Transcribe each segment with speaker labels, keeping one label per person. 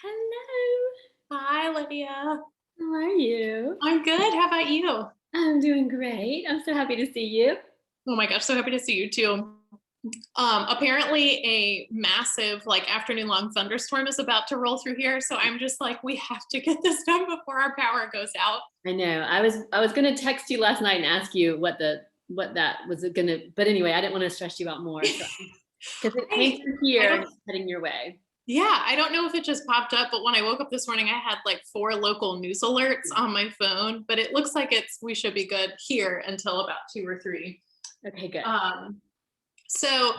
Speaker 1: Hello.
Speaker 2: Hi, Lydia.
Speaker 1: How are you?
Speaker 2: I'm good. How about you?
Speaker 1: I'm doing great. I'm so happy to see you.
Speaker 2: Oh my gosh, so happy to see you too. Apparently a massive afternoon long thunderstorm is about to roll through here. So I'm just like, we have to get this done before our power goes out.
Speaker 1: I know. I was gonna text you last night and ask you what that was gonna, but anyway, I didn't want to stress you out more. Because it came through
Speaker 2: I
Speaker 1: here and
Speaker 2: don't,
Speaker 1: it's heading your way.
Speaker 2: yeah, I don't know if it just popped up, but when I woke up this morning, I had like 4 local news alerts on my phone, but it looks like we should be good here until about 2 or 3.
Speaker 1: Okay, good.
Speaker 2: So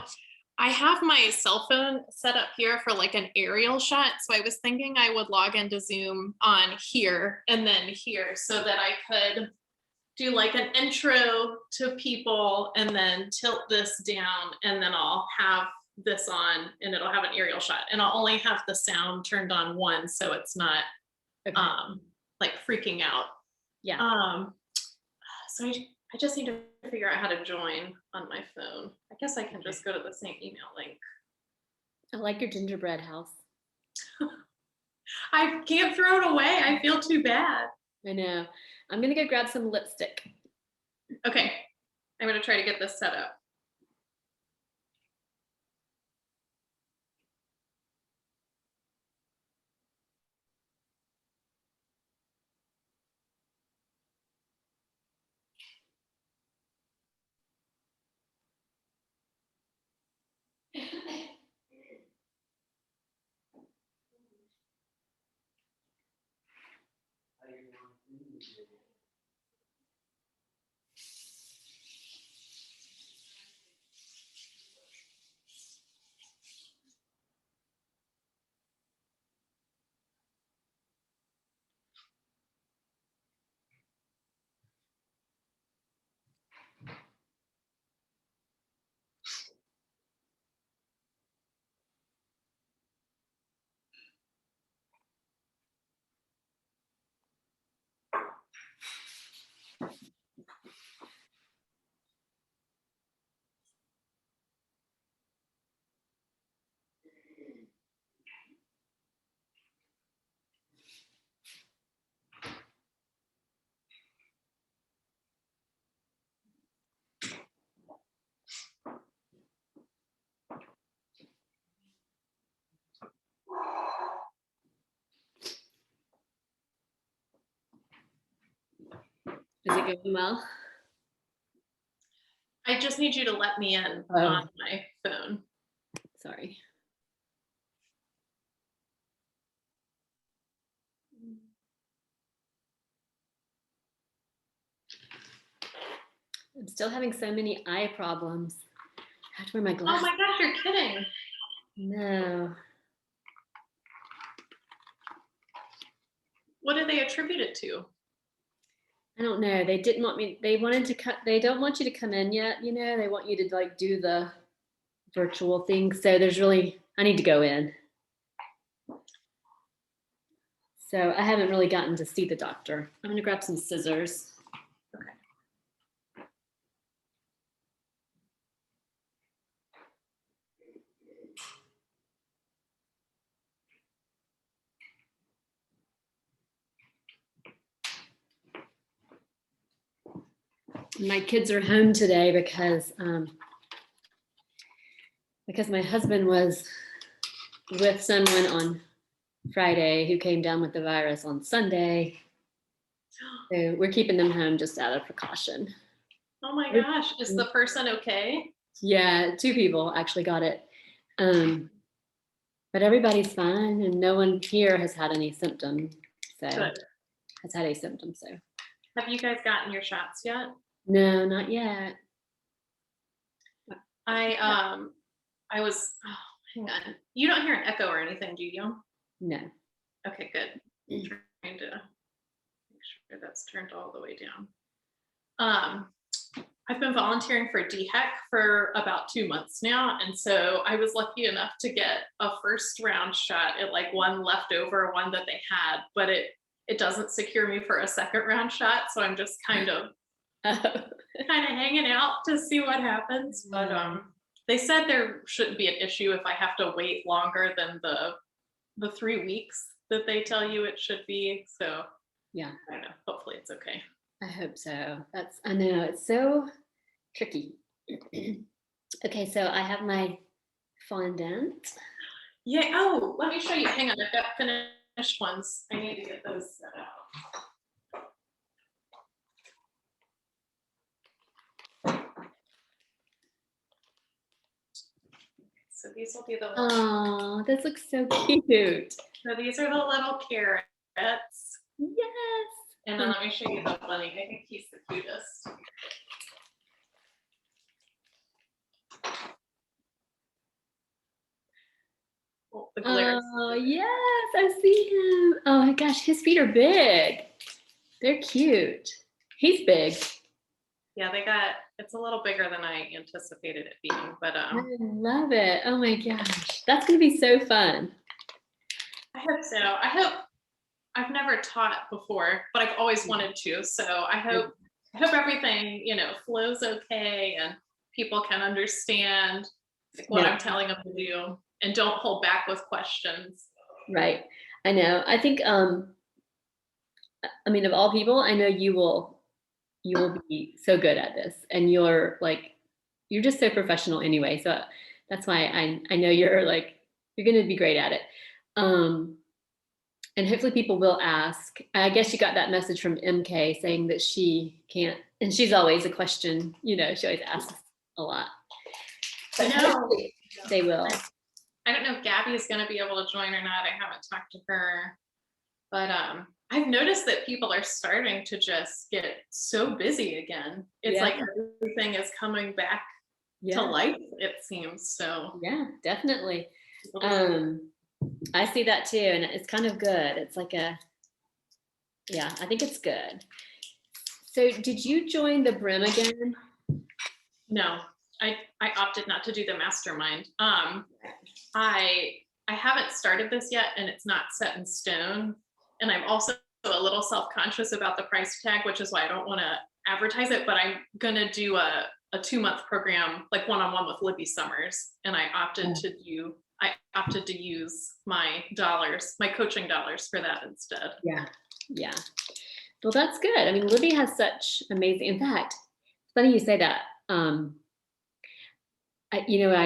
Speaker 2: I have my cell phone set up here for like an aerial shot. So I was thinking I would log into Zoom on here and then here so that I could do like an intro to people and then tilt this down and then I'll have this on and it'll have an aerial shot and I'll only have the sound turned on once so it's not
Speaker 1: Okay.
Speaker 2: like freaking out.
Speaker 1: Yeah.
Speaker 2: So I just need to figure out how to join on my phone. I guess I can just go to the same email link.
Speaker 1: I like your gingerbread house.
Speaker 2: I can't throw it away. I feel too bad.
Speaker 1: I know. I'm gonna go grab some lipstick.
Speaker 2: Okay. I'm going to try to get this set up.
Speaker 1: Is it going well?
Speaker 2: I just need you to let me in on my phone.
Speaker 1: Sorry. I'm still having so many eye problems. I have to wear my
Speaker 2: Oh
Speaker 1: glasses.
Speaker 2: my gosh, you're kidding.
Speaker 1: No.
Speaker 2: What do they attribute it to?
Speaker 1: I don't know. They didn't want me. They wanted to cut. They don't want you to come in yet. They want you to like do the virtual thing. So I need to go in. So I haven't really gotten to see the doctor. I'm going to grab some scissors.
Speaker 2: Okay.
Speaker 1: My kids are home today because my husband was with someone on Friday who came down with the virus on Sunday. So we're keeping them home just out of precaution.
Speaker 2: Oh my gosh, is the person okay?
Speaker 1: Yeah, 2 people actually got it. But everybody's fine and no one here has had any symptoms. So
Speaker 2: Good.
Speaker 1: has had a symptom. So
Speaker 2: Have you guys gotten your shots yet?
Speaker 1: no, not yet.
Speaker 2: I was, hang on. You don't hear an echo or anything, do you?
Speaker 1: No.
Speaker 2: Okay, good. I'm trying to make sure that's turned all the way down. I've been volunteering for DHEC for about 2 months now. And so I was lucky enough to get a first round shot at like one leftover one that they had, but it doesn't secure me for a second round shot. So I'm just kind of hanging out to see what happens. But they said there shouldn't be an issue if I have to wait longer than the 3 weeks that they tell you it should be. So
Speaker 1: Yeah,
Speaker 2: I don't know. Hopefully it's okay.
Speaker 1: I hope so. I know, it's so tricky. Okay, so I have my fondant.
Speaker 2: Yeah. Oh, let me show you. Hang on. I've got finished ones. I need to get those set out. So these will be the
Speaker 1: Oh, this looks so cute.
Speaker 2: so these are the little carrots.
Speaker 1: Yes.
Speaker 2: And then let me show you the bunny. I think he's the cutest. Oh, the glare.
Speaker 1: Oh, yes, I see him. Oh my gosh, his feet are big. They're cute. He's big.
Speaker 2: Yeah, it's a little bigger than I anticipated it being, but
Speaker 1: I love it. Oh my gosh, that's gonna be so fun.
Speaker 2: I hope so. I've never taught before, but I've always wanted to. So I hope everything, flows okay and people can understand what I'm telling them to do and don't hold back with questions.
Speaker 1: Right. I know. I think I mean, of all people, I know you will be so good at this, and you're just so professional anyway. So that's why I know you're going to be great at it. And hopefully people will ask. I guess you got that message from MK saying that she can't, and she's always a question, she always asks a lot. But hopefully they will.
Speaker 2: I don't know if Gabby is going to be able to join or not. I haven't talked to her, but I've noticed that people are starting to just get so busy again. It's like everything is coming back to life, it seems. So
Speaker 1: yeah, definitely. I see that too, and it's kind of good. It's like I think it's good. So did you join the Brim again?
Speaker 2: No, I opted not to do the mastermind. I haven't started this yet, and it's not set in stone. And I'm also a little self-conscious about the price tag, which is why I don't want to advertise it. But I'm gonna do a 2-month program, like one-on-one with Libby Summers, and I opted to use my coaching dollars for that instead.
Speaker 1: Yeah. Well, that's good. I mean, Libby has such amazing. In fact, it's funny you say that. I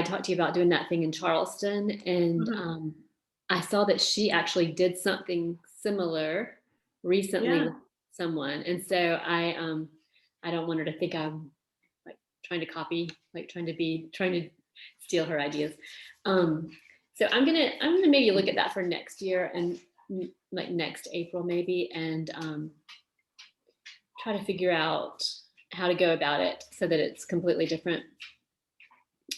Speaker 1: talked to you about doing that thing in Charleston, and I saw that she actually did something similar recently with someone, and so I don't want her to think I'm trying to copy, trying to steal her ideas. So I'm gonna maybe look at that for next year and next April maybe, and try to figure out how to go about it so that it's completely different.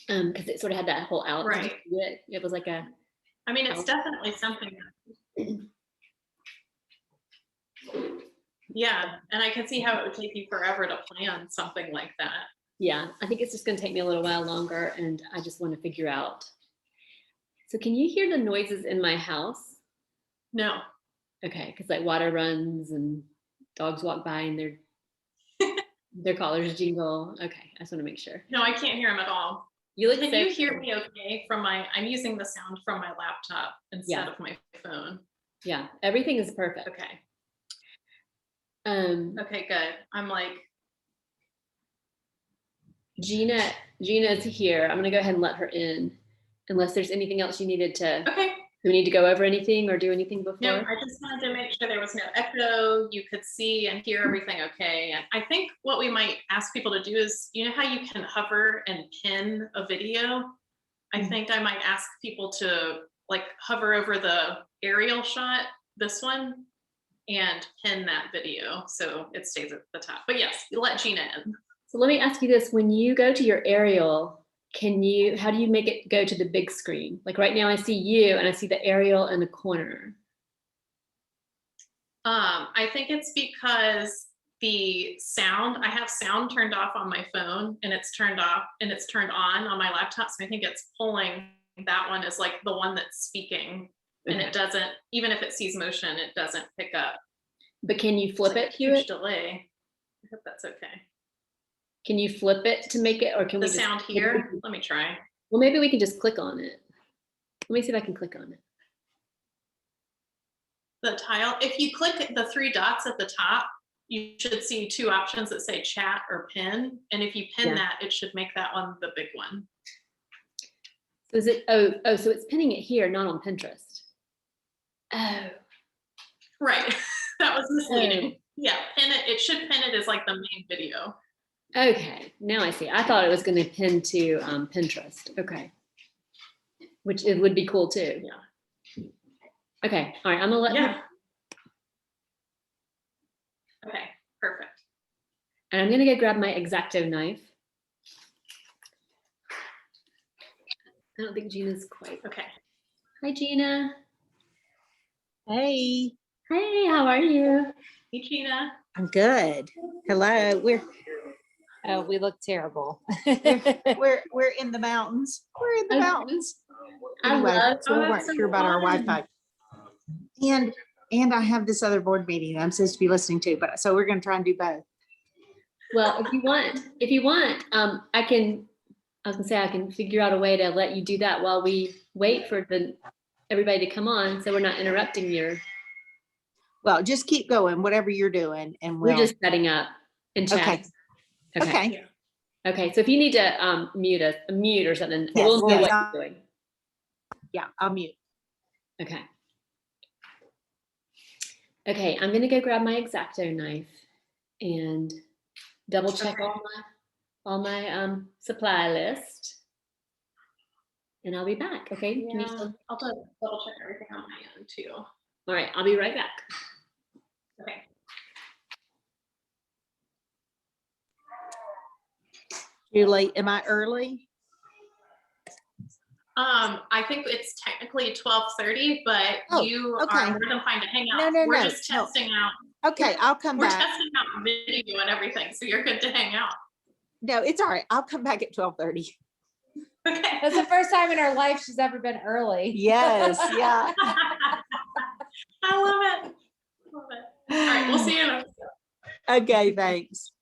Speaker 1: Because it sort of had that whole element to it. It was like
Speaker 2: it's definitely something. Yeah, and I can see how it would take you forever to plan something like that.
Speaker 1: Yeah, I think it's just going to take me a little while longer, and I just want to figure out. So can you hear the noises in my house?
Speaker 2: No.
Speaker 1: Okay, because water runs and dogs walk by and their collars jingle. Okay, I just want to make sure.
Speaker 2: No, I can't hear them at all. Can you hear me okay I'm using the sound from my laptop instead of my phone.
Speaker 1: Yeah, everything is perfect.
Speaker 2: Okay. Okay, good. I'm
Speaker 1: Gina's here. I'm gonna go ahead and let her in, unless there's anything else you needed to.
Speaker 2: Okay.
Speaker 1: Do we need to go over anything or do anything before?
Speaker 2: No, I just wanted to make sure there was no echo. You could see and hear everything okay. And I think what we might ask people to do is, how you can hover and pin a video? I think I might ask people to hover over the aerial shot, this one, and pin that video so it stays at the top. But yes, let Gina in.
Speaker 1: So let me ask you this: when you go to your aerial, how do you make it go to the big screen? Like right now I see you and I see the aerial in the corner.
Speaker 2: I think it's because the sound, I have sound turned off on my phone and it's turned off and it's turned on my laptop. So I think it's pulling that one as the one that's speaking. Okay. And it doesn't, even if it sees motion, it doesn't pick up.
Speaker 1: But can you flip it?
Speaker 2: Huge delay. I hope that's okay.
Speaker 1: Can you flip it to make it, or can
Speaker 2: the sound here? Let me try.
Speaker 1: Well, maybe we can just click on it. Let me see if I can click on it.
Speaker 2: the tile. If you click the three dots at the top, you should see two options that say chat or pin. And if you pin that, it should make that one the big one.
Speaker 1: So is it, so it's pinning it here, not on Pinterest. Oh.
Speaker 2: Right. That was misleading. Yeah, pin it. It should pin it as like the main video.
Speaker 1: Okay, now I see. I thought it was going to pin to Pinterest. Okay. Which it would be cool too.
Speaker 2: Yeah.
Speaker 1: Okay, all right, I'm gonna let her.
Speaker 2: Okay, perfect.
Speaker 1: And I'm gonna go grab my X-Acto knife. I don't think Gina's quite.
Speaker 2: Okay.
Speaker 1: Hi, Gina.
Speaker 3: Hey.
Speaker 1: Hey, how are you?
Speaker 2: Hey, Gina.
Speaker 3: I'm good. Hello.
Speaker 4: We look terrible.
Speaker 3: We're in the mountains. We're in the mountains. Anyway, so we weren't sure about our Wi-Fi. And I have this other board meeting I'm supposed to be listening to, but so we're gonna try and do both.
Speaker 1: Well, if you want, I was gonna say I can figure out a way to let you do that while we wait for everybody to come on, so we're not interrupting your.
Speaker 3: Well, just keep going, whatever you're doing, and
Speaker 1: we're just setting up and chatting.
Speaker 3: Okay.
Speaker 1: Okay. So if you need to mute or something, we'll know what you're doing.
Speaker 3: Yeah, I'll mute.
Speaker 1: Okay. Okay, I'm gonna go grab my X-Acto knife and double check all my supply list, and I'll be back. Okay.
Speaker 2: Yeah, I'll double check everything on my end too.
Speaker 1: All right, I'll be right back.
Speaker 2: Okay.
Speaker 3: Julie, am I early?
Speaker 2: I think it's technically 12:30, but you are more than fine to hang out.
Speaker 3: No,
Speaker 2: we're just testing out.
Speaker 3: Okay, I'll come back.
Speaker 2: We're testing out video and everything, so you're good to hang out.
Speaker 3: No, it's all right. I'll come back at 12:30.
Speaker 2: Okay.
Speaker 4: That's the first time in her life she's ever been early.
Speaker 3: Yes, yeah.
Speaker 2: I love it. Love it. All right, we'll see you in a minute.
Speaker 3: Okay, thanks.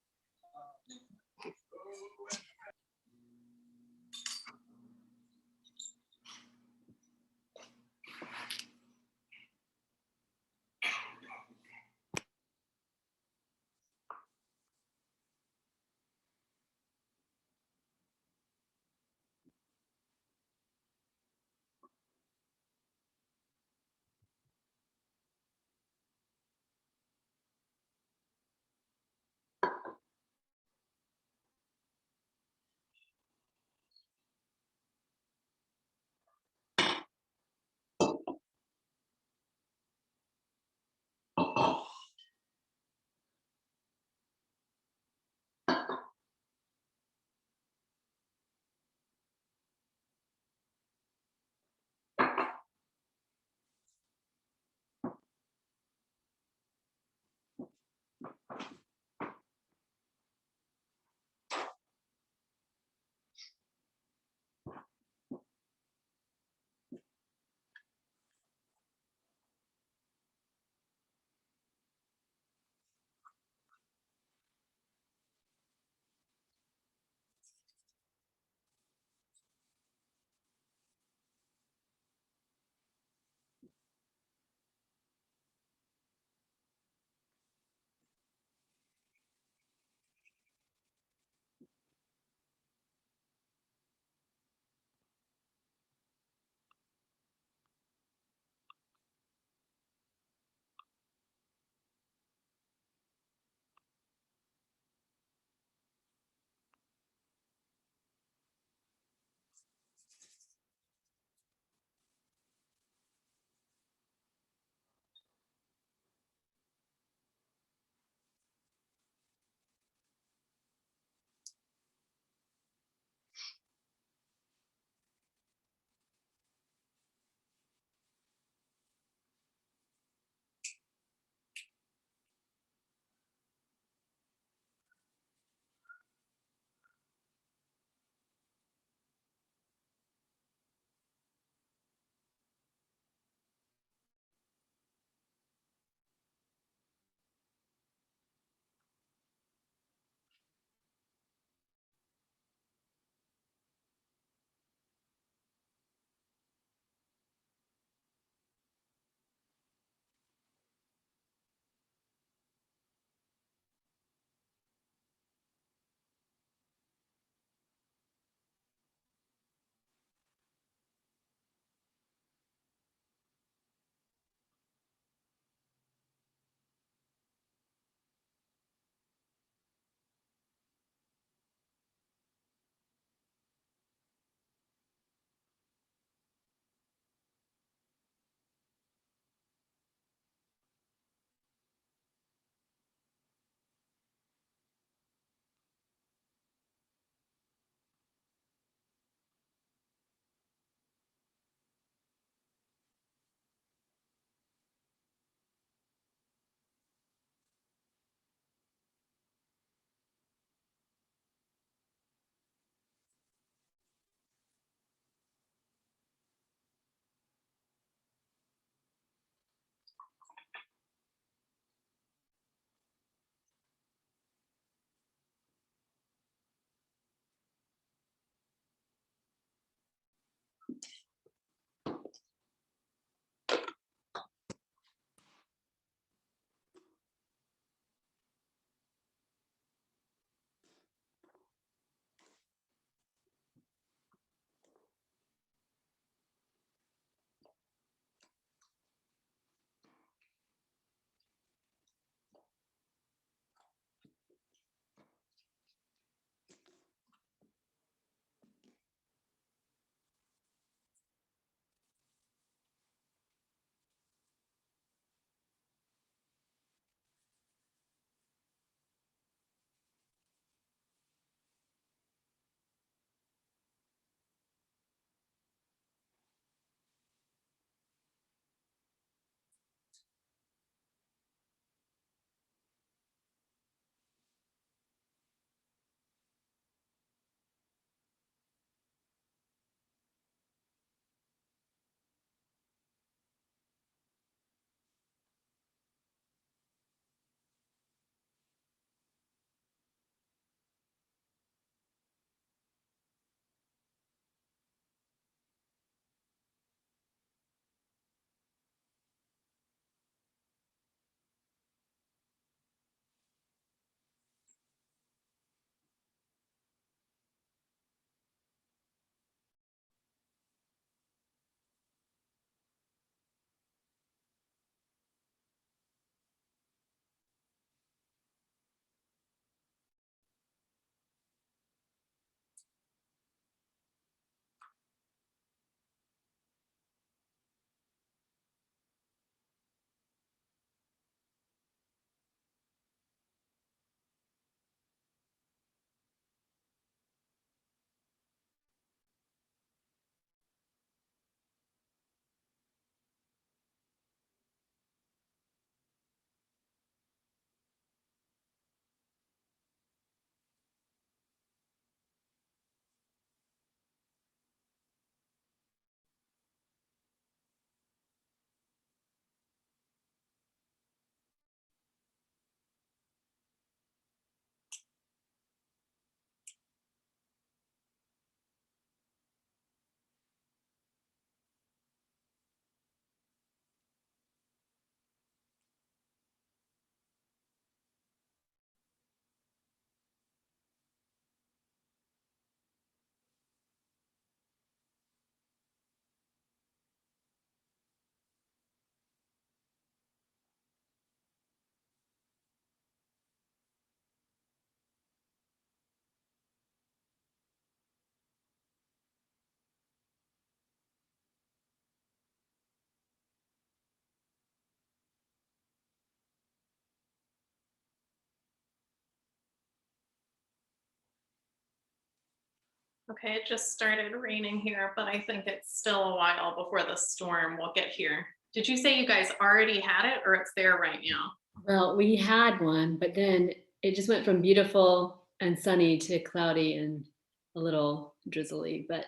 Speaker 2: Okay, it just started raining here, but I think it's still a while before the storm will get here. Did you say you guys already had it or it's there right now?
Speaker 1: Well, we had one, but then it just went from beautiful and sunny to cloudy and a little drizzly. But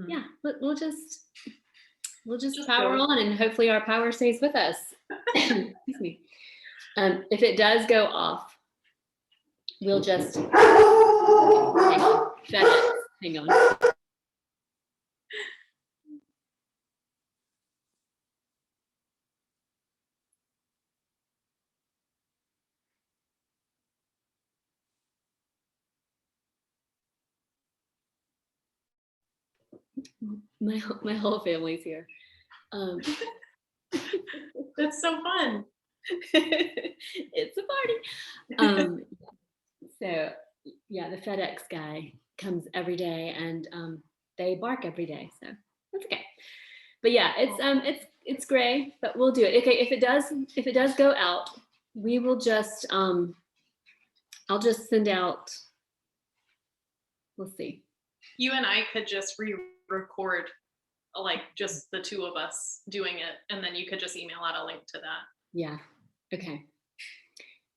Speaker 1: yeah, we'll just power on, and hopefully our power stays with us. Excuse me. If it does go off, we'll just hang on. FedEx. Hang on. My whole family's here.
Speaker 2: That's so fun.
Speaker 1: It's a party. So yeah, the FedEx guy comes every day, and they bark every day, so that's okay. But yeah, it's gray, but we'll do it. Okay, if it does go out, we will just I'll just send out. We'll see.
Speaker 2: You and I could just re-record, like just the two of us doing it, and then you could just email out a link to that.
Speaker 1: Yeah. Okay.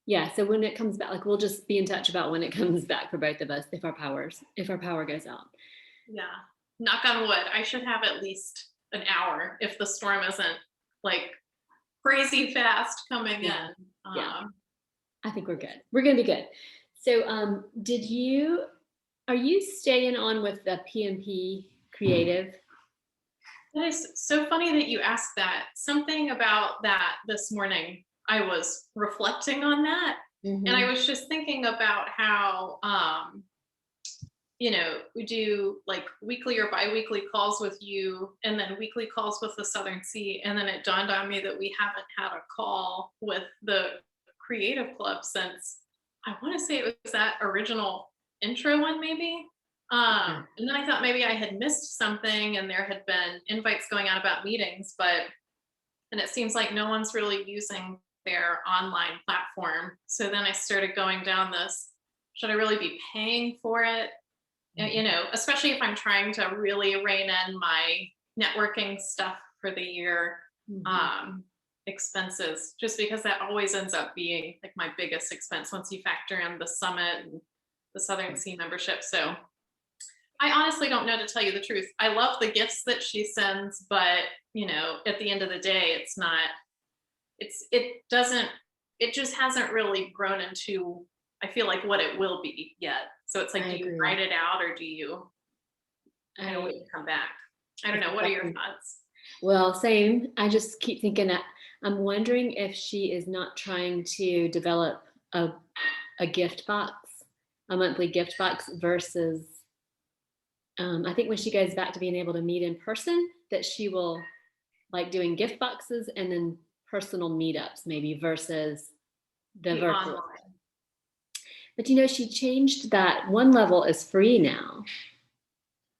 Speaker 1: Yeah. So when it comes back, like we'll just be in touch about when it comes back for both of us if our power goes out.
Speaker 2: Yeah. Knock on wood. I should have at least an hour if the storm isn't like crazy fast coming in.
Speaker 1: Yeah. I think we're good. We're gonna be good. So are you staying on with the PMP creative?
Speaker 2: That is so funny that you asked that. Something about that this morning. I was reflecting on that, and I was just thinking about how we do like weekly or bi-weekly calls with you, and then weekly calls with the Southern Sea, and then it dawned on me that we haven't had a call with the Creative Club since, I want to say it was that original intro one maybe. And then I thought maybe I had missed something and there had been invites going out about meetings, and it seems like no one's really using their online platform. So then I started going down this, should I really be paying for it? Especially if I'm trying to really rein in my networking stuff for the year, expenses, just because that always ends up being like my biggest expense once you factor in the summit and the Southern Sea membership. So I honestly don't know, to tell you the truth. I love the gifts that she sends, but at the end of the day, it just hasn't really grown into, I feel like, what it will be yet. So it's like, do you write it out or do you wait to come back? I don't know. What are your thoughts?
Speaker 1: Well, same. I just keep thinking that I'm wondering if she is not trying to develop a gift box, a monthly gift box versus I think when she goes back to being able to meet in person, that she will like doing gift boxes and then personal meetups maybe versus the virtual. Online. But she changed that. One level is free now.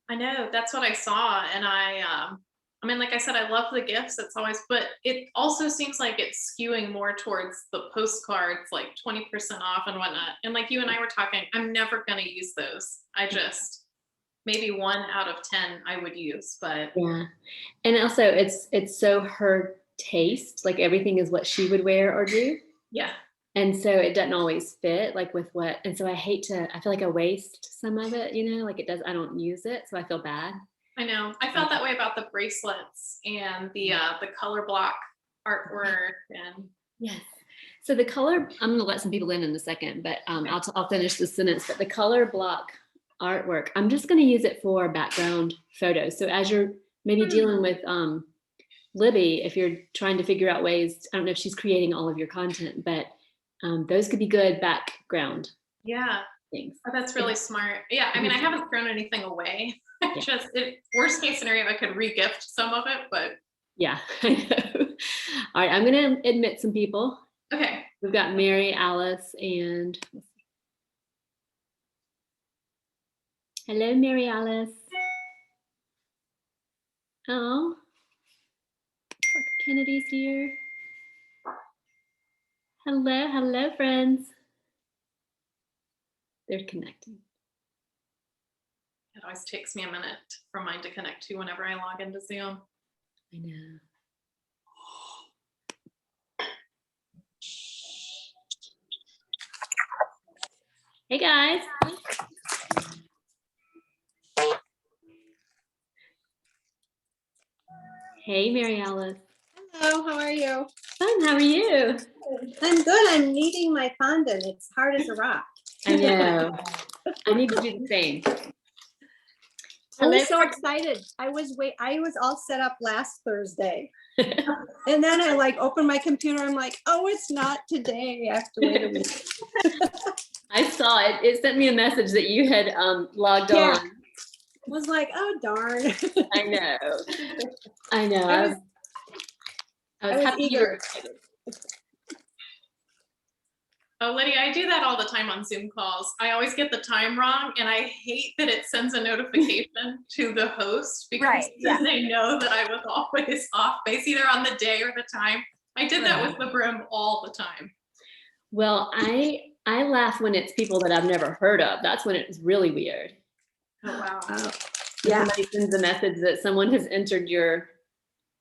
Speaker 2: I know, that's what I saw. And I mean, like I said, I love the gifts. It's always, but it also seems like it's skewing more towards the postcards, like 20% off and whatnot. And like you and I were talking, I'm never going to use those. I just, maybe 1 out of 10 I would use, but
Speaker 1: yeah. And also it's so her taste, like everything is what she would wear or do.
Speaker 2: Yeah.
Speaker 1: And so it doesn't always fit like with what, and so I feel like I waste some of it, like it does, I don't use it. So I feel bad.
Speaker 2: I know. I felt that way about the bracelets and the color block artwork and
Speaker 1: yes. So the color, I'm going to let some people in a second, but I'll finish the sentence. But the color block artwork, I'm just going to use it for background photos. So as you're maybe dealing with Libby, if you're trying to figure out ways, I don't know if she's creating all of your content, but those could be good background.
Speaker 2: Yeah.
Speaker 1: Things.
Speaker 2: Oh, that's really smart. Yeah. I mean, I haven't thrown anything away. Just worst case scenario, I could re-gift some of it, but
Speaker 1: yeah, I know. All right, I'm going to admit some people.
Speaker 2: Okay.
Speaker 1: We've got Mary, Alice, and hello, Mary Alice. Oh, Kennedy's here. Hello, friends. They're connecting.
Speaker 2: always takes me a minute for mine to connect to whenever I log into Zoom.
Speaker 1: I know. Hey guys. Hey, Mary Alice.
Speaker 5: Hello, how are you?
Speaker 1: Fun, how are you?
Speaker 5: I'm good. I'm kneading my fondant. It's hard as a rock.
Speaker 1: I know. I need to do the same.
Speaker 5: I was so excited. I was all set up last Thursday. And then I like opened my computer. I'm like, oh, it's not today. I have to wait a week.
Speaker 1: I saw it. It sent me a message that you had logged
Speaker 5: Yeah.
Speaker 1: on.
Speaker 5: I was like, oh, darn.
Speaker 1: I know. I know. I was happy you were
Speaker 5: eager.
Speaker 1: excited.
Speaker 2: Oh, Lydia, I do that all the time on Zoom calls. I always get the time wrong, and I hate that it sends a notification to the host because
Speaker 5: Right, yeah.
Speaker 2: they know that I was always off base, either on the day or the time. I did that with the broom all the time.
Speaker 1: Well, I laugh when it's people that I've never heard of. That's when it's really weird.
Speaker 2: Oh, wow.
Speaker 5: Yeah.
Speaker 1: Somebody sends a message that someone has entered your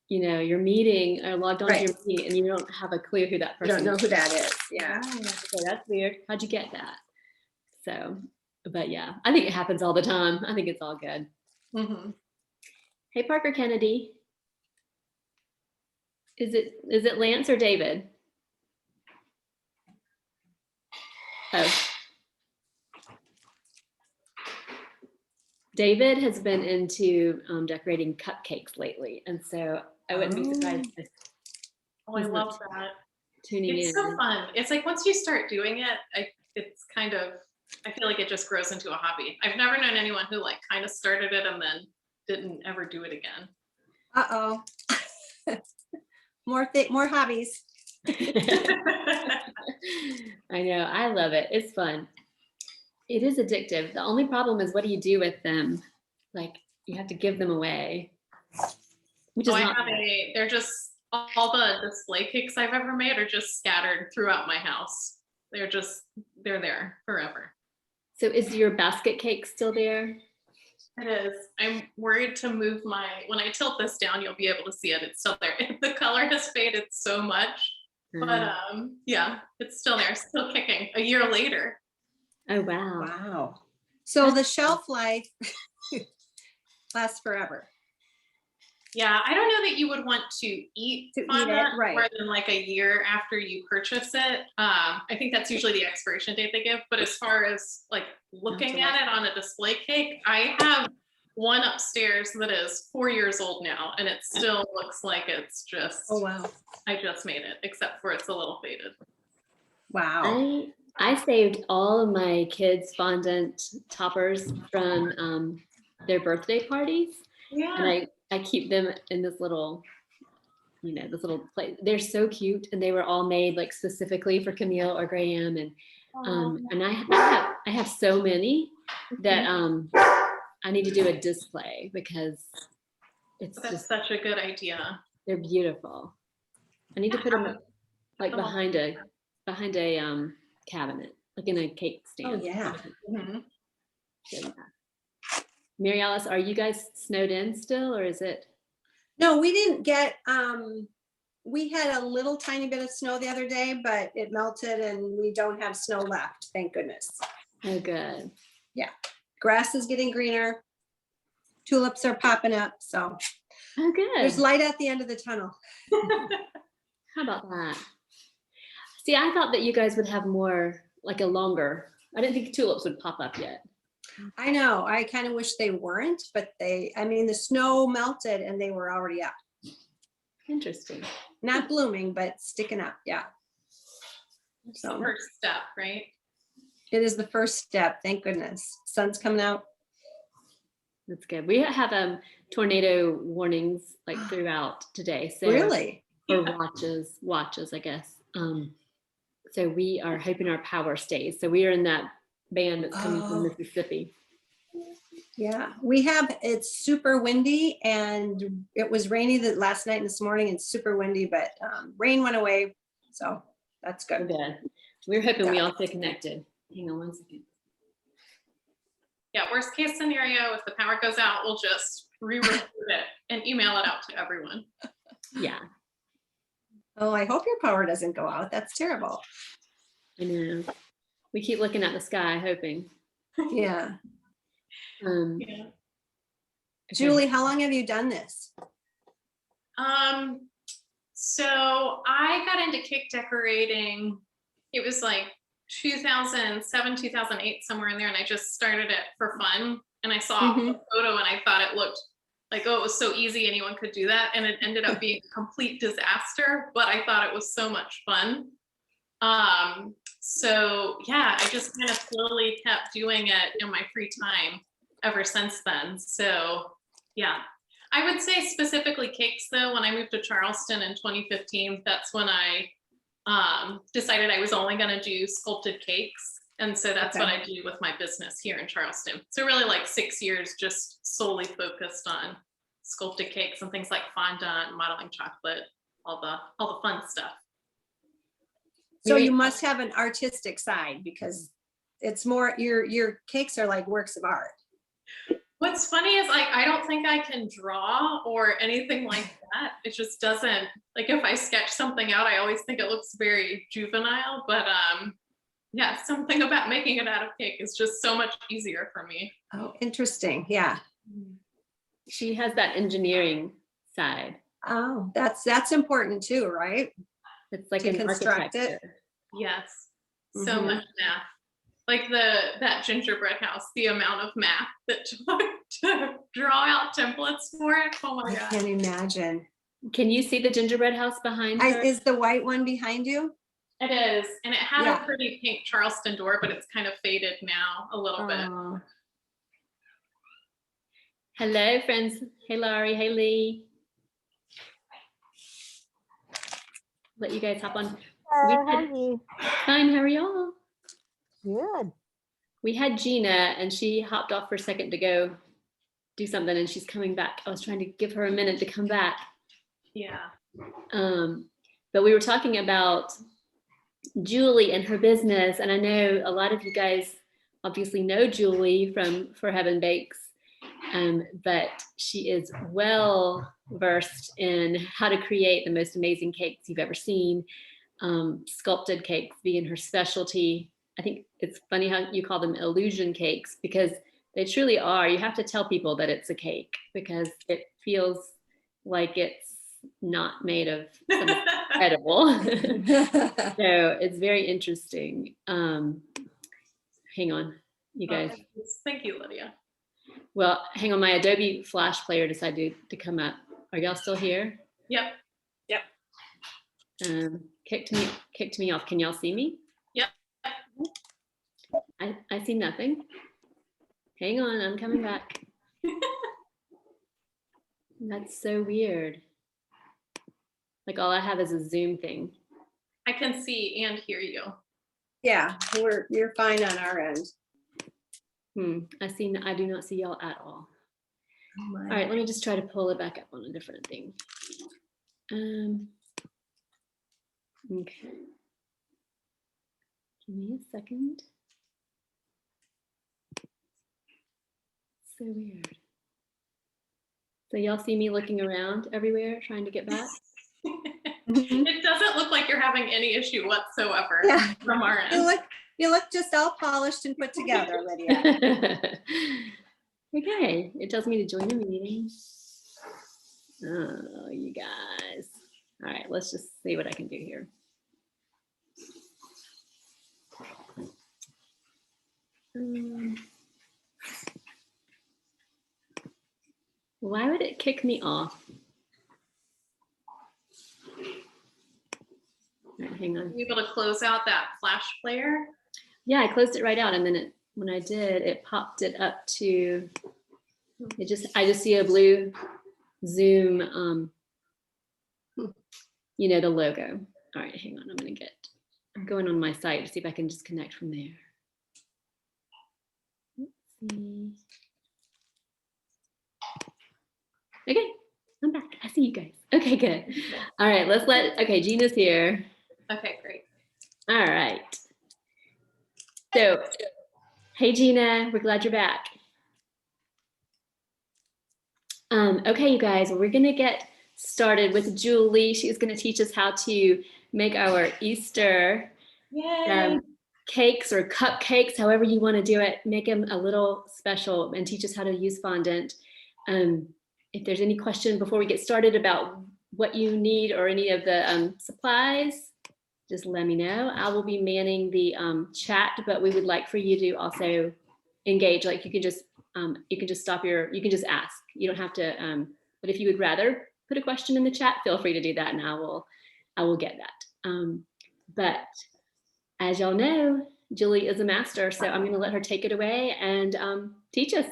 Speaker 1: meeting or logged onto your meeting, and you don't have a clue who that
Speaker 5: I
Speaker 1: person
Speaker 5: don't know
Speaker 1: is.
Speaker 5: who that is. Yeah.
Speaker 1: Okay, that's weird. How'd you get that? So, but yeah, I think it happens all the time. I think it's all good.
Speaker 2: Mm-hmm.
Speaker 1: Hey, Parker Kennedy. Is it Lance or David? Oh. David has been into decorating cupcakes lately, and so I wouldn't be surprised if
Speaker 2: Oh, I love that.
Speaker 1: tuning
Speaker 2: It's
Speaker 1: in.
Speaker 2: so fun. It's like once you start doing it, it's kind of, I feel like it just grows into a hobby. I've never known anyone who like kind of started it and then didn't ever do it again.
Speaker 5: Uh-oh. More hobbies.
Speaker 1: I know. I love it. It's fun. It is addictive. The only problem is, what do you do with them? Like, you have to give them away. Which is not
Speaker 2: they're just, all the display cakes I've ever made are just scattered throughout my house. They're there forever.
Speaker 1: So is your basket cake still there?
Speaker 2: It is. I'm worried to move when I tilt this down, you'll be able to see it. It's still there. The color has faded so much, but yeah, it's still there, still kicking a year later.
Speaker 1: Oh, wow.
Speaker 5: Wow. So the shelf life lasts forever.
Speaker 2: Yeah, I don't know that you would want to eat fondant
Speaker 5: right,
Speaker 2: more than like a year after you purchase it. I think that's usually the expiration date they give. But as far as like looking at it on a display cake, I have one upstairs that is 4 years old now, and it still looks like it's just,
Speaker 5: oh wow,
Speaker 2: I just made it, except for it's a little faded.
Speaker 5: Wow.
Speaker 1: I saved all of my kids' fondant toppers from their birthday parties.
Speaker 2: Yeah.
Speaker 1: And I keep them in this little, this little place. They're so cute, and they were all made like specifically for Camille or Graham. And I have so many that I need to do a display because
Speaker 2: That's
Speaker 1: just
Speaker 2: such a good idea.
Speaker 1: they're beautiful. I need to put them like behind a cabinet, like in a cake stand.
Speaker 5: Oh yeah.
Speaker 2: Mm-hmm.
Speaker 1: So, yeah. Mary Alice, are you guys snowed in still, or is it?
Speaker 5: No, we didn't get, we had a little tiny bit of snow the other day, but it melted and we don't have snow left, thank goodness.
Speaker 1: Oh, good.
Speaker 5: Yeah. Grass is getting greener. Tulips are popping up, so.
Speaker 1: Oh, good.
Speaker 5: There's light at the end of the tunnel.
Speaker 1: How about that? See, I thought that you guys would have more, like a longer, I didn't think tulips would pop up yet.
Speaker 5: I know, I kind of wish they weren't, but the snow melted and they were already up.
Speaker 1: Interesting.
Speaker 5: Not blooming, but sticking up, yeah. So
Speaker 2: First step, right?
Speaker 5: it is the first step, thank goodness. Sun's coming out.
Speaker 1: That's good. We have tornado warnings like throughout today. So
Speaker 5: Really?
Speaker 1: or watches, I guess. So we are hoping our power stays. So we are in that band that's coming from Mississippi.
Speaker 5: Yeah, it's super windy, and it was rainy last night and this morning, and super windy, but rain went away, so that's good.
Speaker 1: We're hoping we all stay connected. Hang on one second.
Speaker 2: yeah, worst case scenario, if the power goes out, we'll just re-record it and email it out to everyone.
Speaker 1: Yeah,
Speaker 5: Oh, I hope your power doesn't go out. That's terrible.
Speaker 1: I know. We keep looking at the sky, hoping.
Speaker 5: Yeah.
Speaker 2: Yeah.
Speaker 1: Okay.
Speaker 5: Julie, how long have you done this?
Speaker 2: So I got into cake decorating, it was like 2007, 2008, somewhere in there, and I just started it for fun. And I saw a photo and I thought it looked like, oh, it was so easy, anyone could do that. And it ended up being a complete disaster, but I thought it was so much fun. So yeah, I just kind of slowly kept doing it in my free time ever since then. So yeah, I would say specifically cakes though, when I moved to Charleston in 2015, that's when I decided I was only going to do sculpted cakes. And so that's what I do with my business here in Charleston. So really like 6 years, just solely focused on sculpted cakes and things like fondant, modeling chocolate, all the fun stuff.
Speaker 5: So you must have an artistic side because it's more, your cakes are like works of art.
Speaker 2: What's funny is like, I don't think I can draw or anything like that. It just doesn't, like if I sketch something out, I always think it looks very juvenile, but yeah, something about making it out of cake is just so much easier for me.
Speaker 5: Oh, interesting. Yeah.
Speaker 1: She has that engineering side.
Speaker 5: Oh, that's important too, right?
Speaker 1: It's like
Speaker 5: To
Speaker 1: an
Speaker 5: construct it.
Speaker 1: architecture.
Speaker 2: Yes, so much math. Like that gingerbread house, the amount of math that took to draw out templates for it. Oh my
Speaker 5: I
Speaker 2: God.
Speaker 5: can't imagine.
Speaker 1: Can you see the gingerbread house behind her?
Speaker 5: Is the white one behind you?
Speaker 2: It is, and it had
Speaker 5: Yeah.
Speaker 2: a pretty pink Charleston door, but it's kind of faded now a little bit.
Speaker 5: Oh.
Speaker 1: Hello, friends. Hey, Laurie. Hey, Lee. Let you guys hop on.
Speaker 6: How are you?
Speaker 1: Fine. How are y'all?
Speaker 6: Good.
Speaker 1: We had Gina, and she hopped off for a second to go do something, and she's coming back. I was trying to give her a minute to come back.
Speaker 2: Yeah.
Speaker 1: But we were talking about Julie and her business, and I know a lot of you guys obviously know Julie from For Heaven Bakes, but she is well versed in how to create the most amazing cakes you've ever seen. Sculpted cakes being her specialty. I think it's funny how you call them illusion cakes because they truly are. You have to tell people that it's a cake because it feels like it's not made of something edible. So it's very interesting. Hang on, you guys.
Speaker 2: Thank you, Lydia.
Speaker 1: Well, hang on, my Adobe Flash player decided to come up. Are y'all still here?
Speaker 2: Yep.
Speaker 1: Kicked me off. Can y'all see me?
Speaker 2: Yep.
Speaker 1: I see nothing. Hang on, I'm coming back. That's so weird. Like all I have is a Zoom thing.
Speaker 2: I can see and hear you.
Speaker 5: Yeah, you're fine on our end.
Speaker 1: I do not see y'all at all.
Speaker 5: Oh,
Speaker 1: all right, let me just try to pull it back up on a different thing. Okay. Give me a second. So weird. So y'all see me looking around everywhere trying to get back?
Speaker 2: It doesn't look like you're having any issue whatsoever from our end.
Speaker 5: You look just all polished and put together, Lydia.
Speaker 1: Okay, it tells me to join the meeting. Oh, you guys. All right, let's just see what I can do here. Why would it kick me off? All right, hang on.
Speaker 2: Are you able to close out that Flash player?
Speaker 1: Yeah, I closed it right out, and then when I did, it popped it up to. I just see a blue Zoom. You know, the logo. All right, hang on. I'm going on my site to see if I can just connect from there. Let's see. Okay, I'm back. I see you guys. Okay, good. All right, okay, Gina's here.
Speaker 2: Okay, great.
Speaker 1: All right. So, hey, Gina, we're glad you're back. Okay, you guys, we're gonna get started with Julie. She's gonna teach us how to make our Easter cakes or cupcakes, however you want to do it. Make them a little special and teach us how to use fondant. If there's any question before we get started about what you need or any of the supplies, just let me know. I will be manning the chat, but we would like for you to also engage. Like you can just stop you can just ask. You don't have to, but if you would rather put a question in the chat, feel free to do that and I will get that. But as y'all know, Julie is a master, so I'm gonna let her take it away and teach us.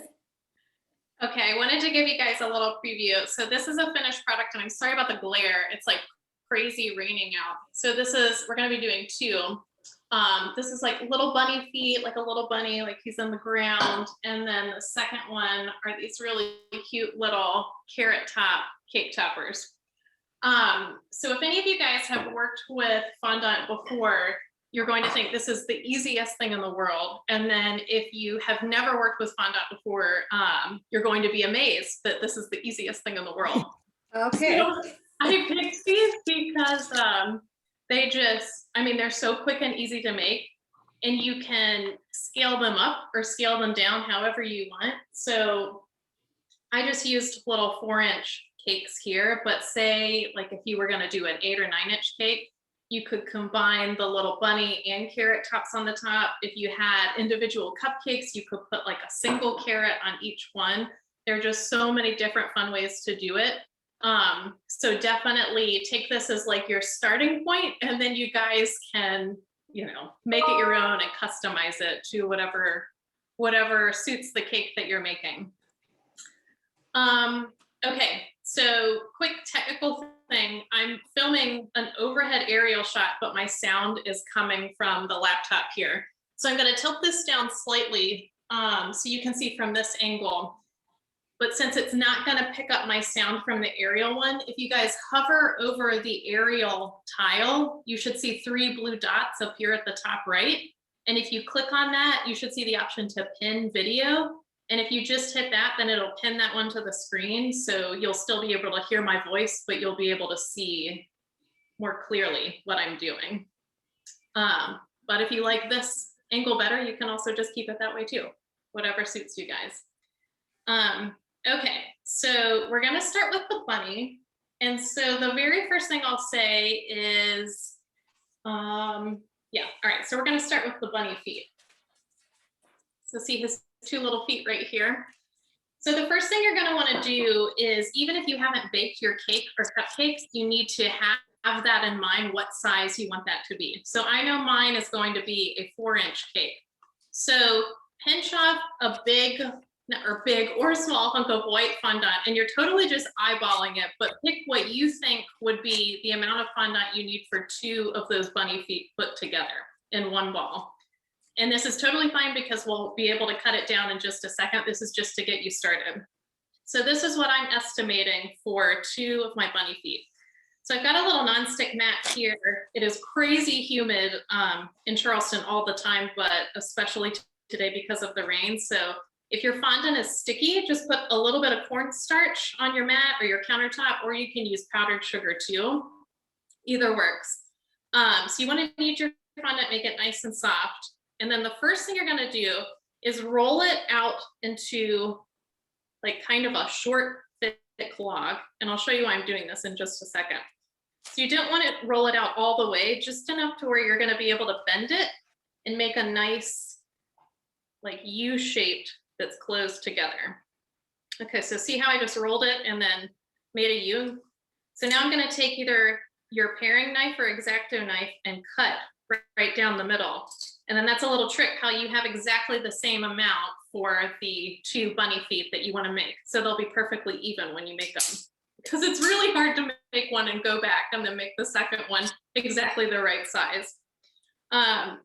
Speaker 2: Okay, I wanted to give you guys a little preview. So this is a finished product and I'm sorry about the glare. It's like crazy raining out. So we're gonna be doing two. This is like little bunny feet, like a little bunny, like he's on the ground. And then the second one are these really cute little carrot top cake toppers. So if any of you guys have worked with fondant before, you're going to think this is the easiest thing in the world. And then if you have never worked with fondant before, you're going to be amazed that this is the easiest thing in the world.
Speaker 5: Okay.
Speaker 2: So I picked these because they're so quick and easy to make, and you can scale them up or scale them down however you want. So I just used little 4-inch cakes here, but say like if you were gonna do an 8 or 9-inch cake, you could combine the little bunny and carrot tops on the top. If you had individual cupcakes, you could put like a single carrot on each one. There are just so many different fun ways to do it. So definitely take this as like your starting point, and then you guys can, make it your own and customize it to whatever suits the cake that you're making. Okay, so quick technical thing. I'm filming an overhead aerial shot, but my sound is coming from the laptop here. So I'm going to tilt this down slightly so you can see from this angle. But since it's not going to pick up my sound from the aerial one, if you guys hover over the aerial tile, you should see 3 blue dots up here at the top right. And if you click on that, you should see the option to pin video. And if you just hit that, then it'll pin that one to the screen. So you'll still be able to hear my voice, but you'll be able to see more clearly what I'm doing. But if you like this angle better, you can also just keep it that way too, whatever suits you guys. Okay, so we're gonna start with the bunny. And so the very first thing I'll say is, all right, so we're gonna start with the bunny feet. So see his 2 little feet right here. So the first thing you're gonna wanna do is, even if you haven't baked your cake or cupcakes, you need to have that in mind, what size you want that to be. So I know mine is going to be a 4-inch cake. So pinch off a big or small hunk of white fondant, and you're totally just eyeballing it, but pick what you think would be the amount of fondant you need for 2 of those bunny feet put together in one ball. And this is totally fine because we'll be able to cut it down in just a second. This is just to get you started. So this is what I'm estimating for 2 of my bunny feet. So I've got a little nonstick mat here. It is crazy humid in Charleston all the time, but especially today because of the rain. So if your fondant is sticky, just put a little bit of cornstarch on your mat or your countertop, or you can use powdered sugar too. Either works. So you want to knead your fondant, make it nice and soft. And then the first thing you're going to do is roll it out into like kind of a short, thick log. And I'll show you why I'm doing this in just a second. So you don't want to roll it out all the way, just enough to where you're going to be able to bend it and make a nice like U-shaped that's closed together. Okay, so see how I just rolled it and then made a U? So now I'm going to take either your paring knife or X-Acto knife and cut right down the middle. And then that's a little trick how you have exactly the same amount for the 2 bunny feet that you want to make. So they'll be perfectly even when you make them. Because it's really hard to make one and go back and then make the second one exactly the right size.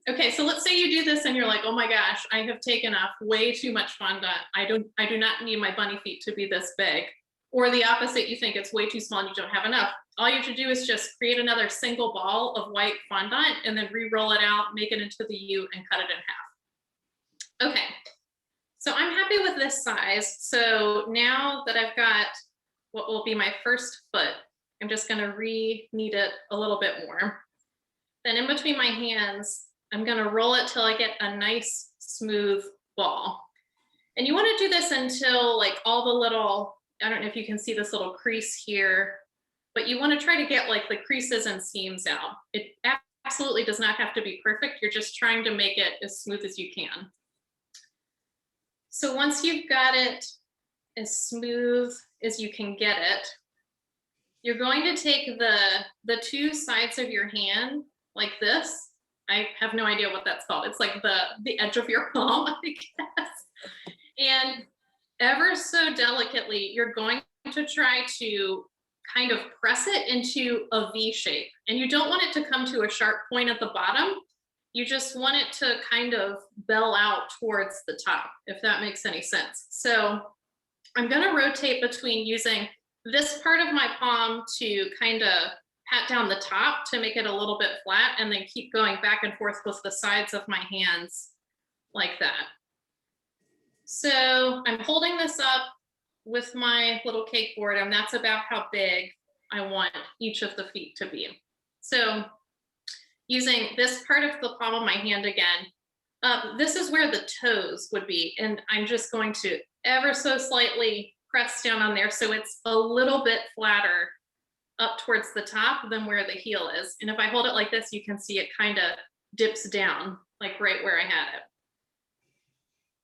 Speaker 2: Okay, so let's say you do this and you're like, oh my gosh, I have taken off way too much fondant. I do not need my bunny feet to be this big. Or the opposite, you think it's way too small and you don't have enough. All you have to do is just create another single ball of white fondant and then re-roll it out, make it into the U and cut it in half. Okay, so I'm happy with this size. So now that I've got what will be my first foot. I'm just gonna re-knead it a little bit more. Then in between my hands, I'm gonna roll it till I get a nice smooth ball. And you wanna do this until like all the little, I don't know if you can see this little crease here, but you wanna try to get like the creases and seams out. It absolutely does not have to be perfect. You're just trying to make it as smooth as you can. So once you've got it as smooth as you can get it, you're going to take the two sides of your hand like this. I have no idea what that's called. It's like the edge of your palm, I guess. And ever so delicately, you're going to try to kind of press it into a V shape. And you don't want it to come to a sharp point at the bottom. You just want it to kind of bell out towards the top, if that makes any sense. So I'm going to rotate between using this part of my palm to kind of pat down the top to make it a little bit flat, and then keep going back and forth with the sides of my hands like that. So I'm holding this up with my little cake board, and that's about how big I want each of the feet to be. So using this part of the palm of my hand again, this is where the toes would be, and I'm just going to ever so slightly press down on there so it's a little bit flatter up towards the top than where the heel is. And if I hold it like this, you can see it kind of dips down, like right where I had it.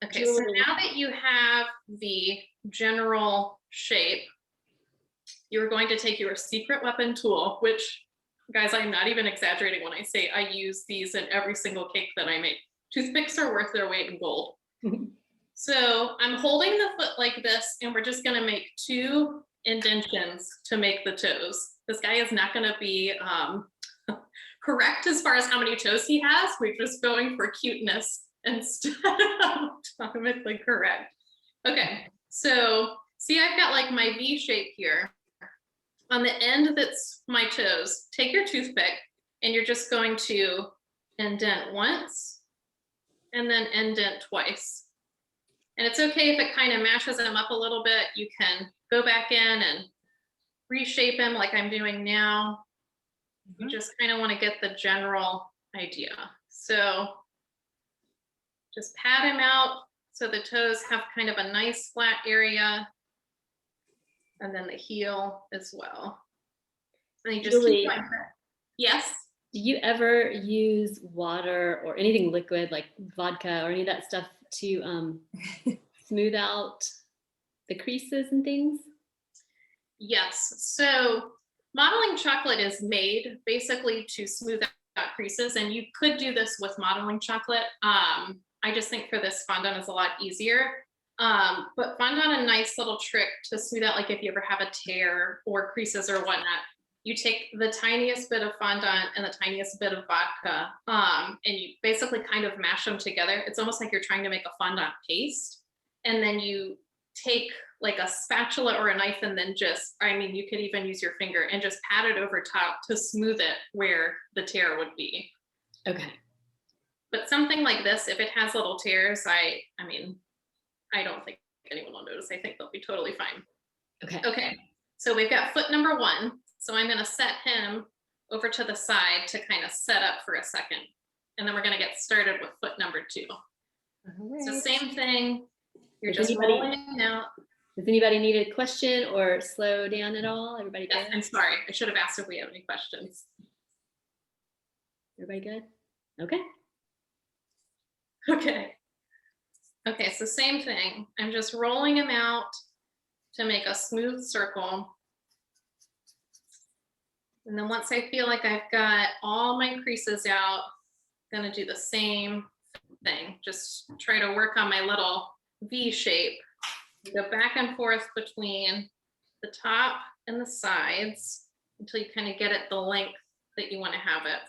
Speaker 2: Okay, so now that you have the general shape, you're going to take your secret weapon tool, which, guys, I'm not even exaggerating when I say I use these in every single cake that I make. Toothpicks are worth their weight in gold. So I'm holding the foot like this, and we're just gonna make 2 indentions to make the toes. This guy is not gonna be correct as far as how many toes he has. We're just going for cuteness instead of atomically correct. Okay, so see, I've got like my V shape here. On the end that's my toes, take your toothpick and you're just going to indent once and then indent twice. And it's okay if it kind of mashes them up a little bit. You can go back in and reshape them like I'm doing now. You just kind of want to get the general idea. So just pat him out so the toes have kind of a nice flat area, and then the heel as well. And you just keep going. Yes?
Speaker 1: Do you ever use water or anything liquid like vodka or any of that stuff to smooth out the creases and things?
Speaker 2: Yes. So modeling chocolate is made basically to smooth out creases, and you could do this with modeling chocolate. I just think for this fondant is a lot easier. But fondant, a nice little trick to smooth out, like if you ever have a tear or creases or whatnot, you take the tiniest bit of fondant and the tiniest bit of vodka, and you basically kind of mash them together. It's almost like you're trying to make a fondant paste. And then you take like a spatula or a knife and then just, I mean, you could even use your finger and just pat it over top to smooth it where the tear would be.
Speaker 1: Okay.
Speaker 2: But something like this, if it has little tears, I mean, I don't think anyone will notice. I think they'll be totally fine.
Speaker 1: Okay.
Speaker 2: Okay, so we've got foot number 1. So I'm gonna set him over to the side to kind of set up for a second. And then we're gonna get started with foot number 2.
Speaker 1: Right.
Speaker 2: So same thing, you're just rolling it out.
Speaker 1: Does anybody need a question or slow down at all? Everybody good?
Speaker 2: Yes, I'm sorry, I should have asked if we have any questions.
Speaker 1: Everybody good? Okay.
Speaker 2: Okay, so same thing. I'm just rolling him out to make a smooth circle. And then once I feel like I've got all my creases out, I'm gonna do the same thing. Just try to work on my little V shape. Go back and forth between the top and the sides until you kind of get it the length that you want to have it.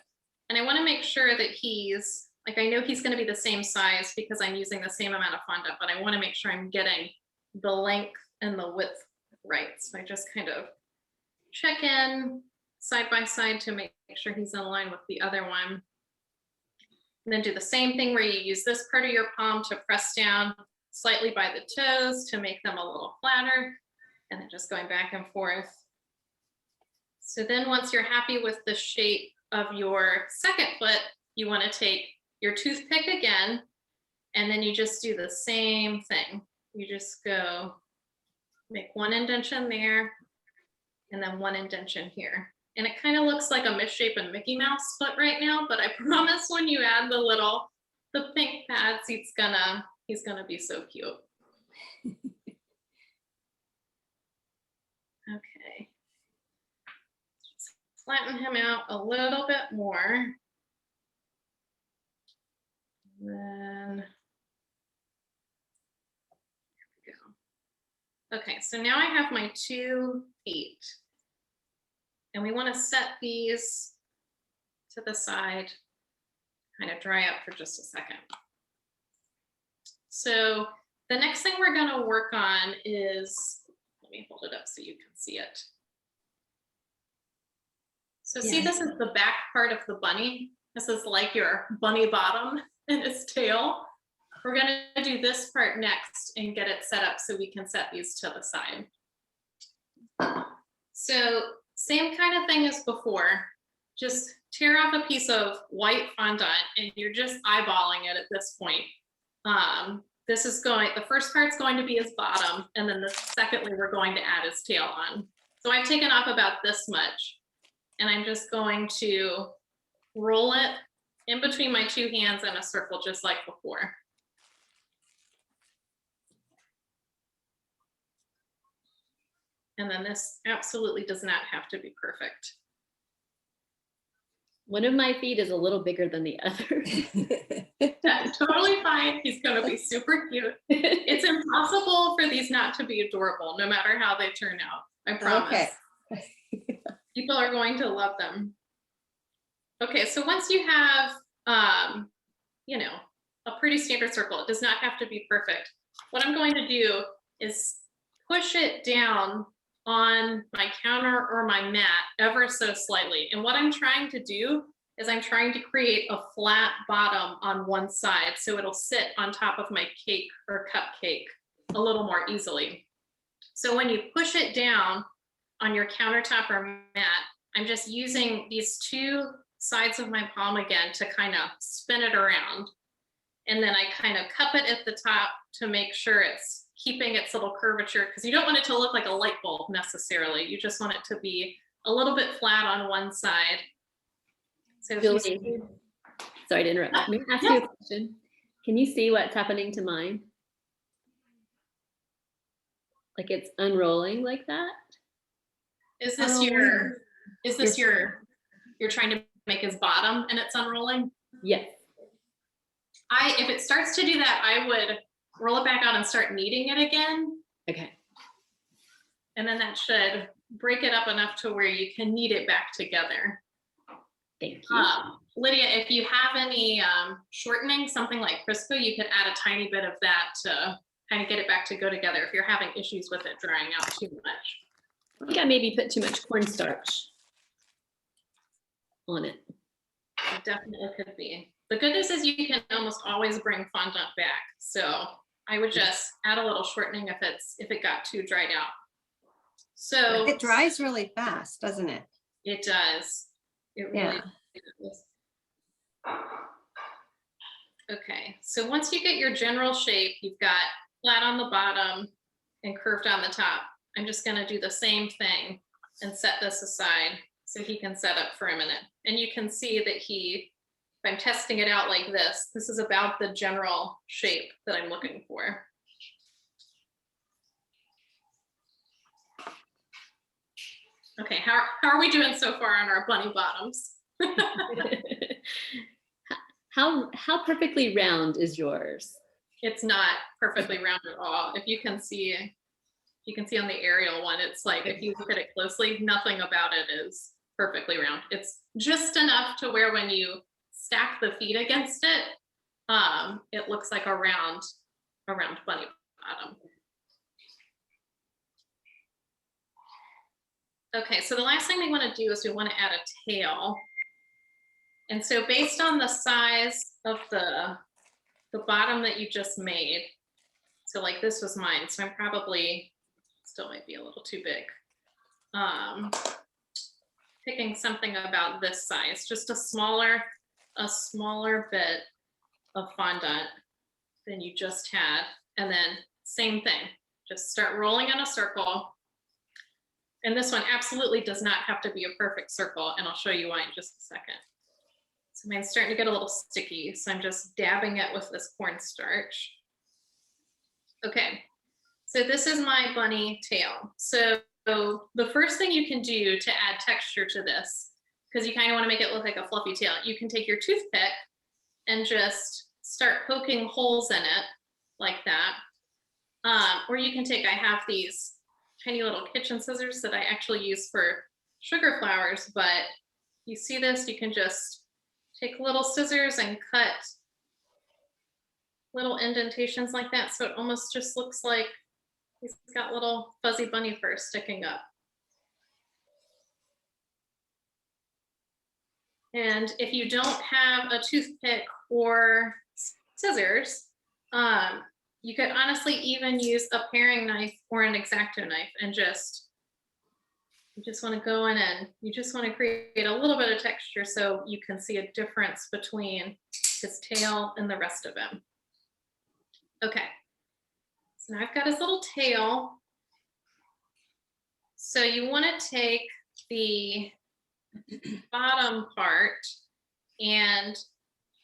Speaker 2: And I want to make sure that he's, like, I know he's going to be the same size because I'm using the same amount of fondant, but I want to make sure I'm getting the length and the width right. So I just kind of check in side by side to make sure he's in line with the other one. And then do the same thing where you use this part of your palm to press down slightly by the toes to make them a little flatter. And then just going back and forth. So then once you're happy with the shape of your second foot, you want to take your toothpick again, and then you just do the same thing. You just go make one indentation there, and then one indentation here. And it kind of looks like a misshapen Mickey Mouse foot right now, but I promise when you add the pink pads, he's gonna be so cute. Okay. Just flatten him out a little bit more. And then, there we go. Okay, so now I have my 2 feet. And we want to set these to the side, kind of dry up for just a second. So the next thing we're going to work on is, let me hold it up so you can see it. So see, this is the back part of the bunny. This is like your bunny bottom and his tail. We're going to do this part next and get it set up so we can set these to the side. So same kind of thing as before. Just tear off a piece of white fondant and you're just eyeballing it at this point. The first part's going to be his bottom, and then secondly, we're going to add his tail on. So I've taken off about this much, and I'm just going to roll it in between my 2 hands in a circle, just like before. And then this absolutely does not have to be perfect.
Speaker 1: One of my feet is a little bigger than the other.
Speaker 2: That's totally fine. He's going to be super cute. It's impossible for these not to be adorable, no matter how they turn out. I promise. Okay. People are going to love them. Okay, so once you have, a pretty standard circle, it does not have to be perfect. What I'm going to do is push it down on my counter or my mat ever so slightly. And what I'm trying to do is I'm trying to create a flat bottom on one side so it'll sit on top of my cake or cupcake a little more easily. So when you push it down on your countertop or mat, I'm just using these 2 sides of my palm again to kind of spin it around. And then I kind of cup it at the top to make sure it's keeping its little curvature, because you don't want it to look like a light bulb necessarily. You just want it to be a little bit flat on one side. So
Speaker 1: sorry to interrupt. Let me ask you a question. Can you see what's happening to mine? Like it's unrolling like that?
Speaker 2: Is this you're trying to make his bottom and it's unrolling?
Speaker 1: Yes.
Speaker 2: If it starts to do that, I would roll it back out and start kneading it again.
Speaker 1: Okay.
Speaker 2: And then that should break it up enough to where you can knead it back together.
Speaker 1: Thank you.
Speaker 2: Lydia, if you have any shortening, something like Crisco, you could add a tiny bit of that to kind of get it back to go together if you're having issues with it drying out too much.
Speaker 1: I think I maybe put too much cornstarch on it.
Speaker 2: It definitely could be. The good news is you can almost always bring fondant back. So I would just add a little shortening if it got too dried out. So
Speaker 5: it dries really fast, doesn't it?
Speaker 2: It does. It really does. Okay, so once you get your general shape, you've got flat on the bottom and curved on the top. I'm just going to do the same thing and set this aside so he can set up for a minute. And you can see that if I'm testing it out like this is about the general shape that I'm looking for. Okay, how are we doing so far on our bunny bottoms?
Speaker 1: How perfectly round is yours?
Speaker 2: It's not perfectly round at all. If you can see on the aerial one, it's like, if you look at it closely, nothing about it is perfectly round. It's just enough to where when you stack the feet against it, it looks like a round bunny bottom. Okay, so the last thing we want to do is we want to add a tail. And so based on the size of the bottom that you just made, so like this was mine, so I'm probably Still might be a little too big. Picking something about this size, just a smaller bit of fondant than you just had. And then same thing, just start rolling in a circle. And this one absolutely does not have to be a perfect circle, and I'll show you why in just a second. So mine's starting to get a little sticky, so I'm just dabbing it with this cornstarch. Okay, so this is my bunny tail. So the first thing you can do to add texture to this, because you kind of want to make it look like a fluffy tail, you can take your toothpick and just start poking holes in it like that. Or you can take, I have these tiny little kitchen scissors that I actually use for sugar flowers, but you see this, you can just take little scissors and cut little indentations like that. So it almost just looks like he's got little fuzzy bunny fur sticking up. And if you don't have a toothpick or scissors, you could honestly even use a paring knife or an X-Acto knife and you just want to go in and you just want to create a little bit of texture so you can see a difference between his tail and the rest of him. Okay, so now I've got his little tail. So you want to take the bottom part and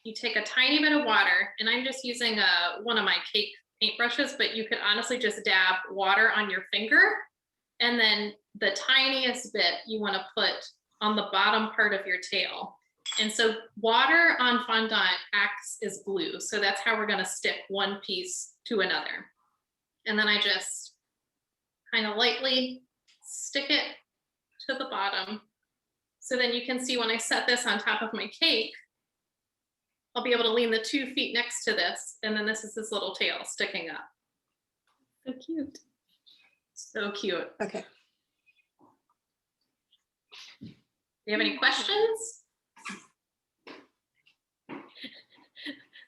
Speaker 2: you take a tiny bit of water, and I'm just using one of my cake paintbrushes, but you could honestly just dab water on your finger, and then the tiniest bit you want to put on the bottom part of your tail. And so water on fondant acts as glue, so that's how we're going to stick one piece to another. And then I just kind of lightly stick it to the bottom. So then you can see when I set this on top of my cake, I'll be able to lean the 2 feet next to this, and then this is his little tail sticking up.
Speaker 1: So cute.
Speaker 2: So cute.
Speaker 5: Okay.
Speaker 2: Do you have any questions?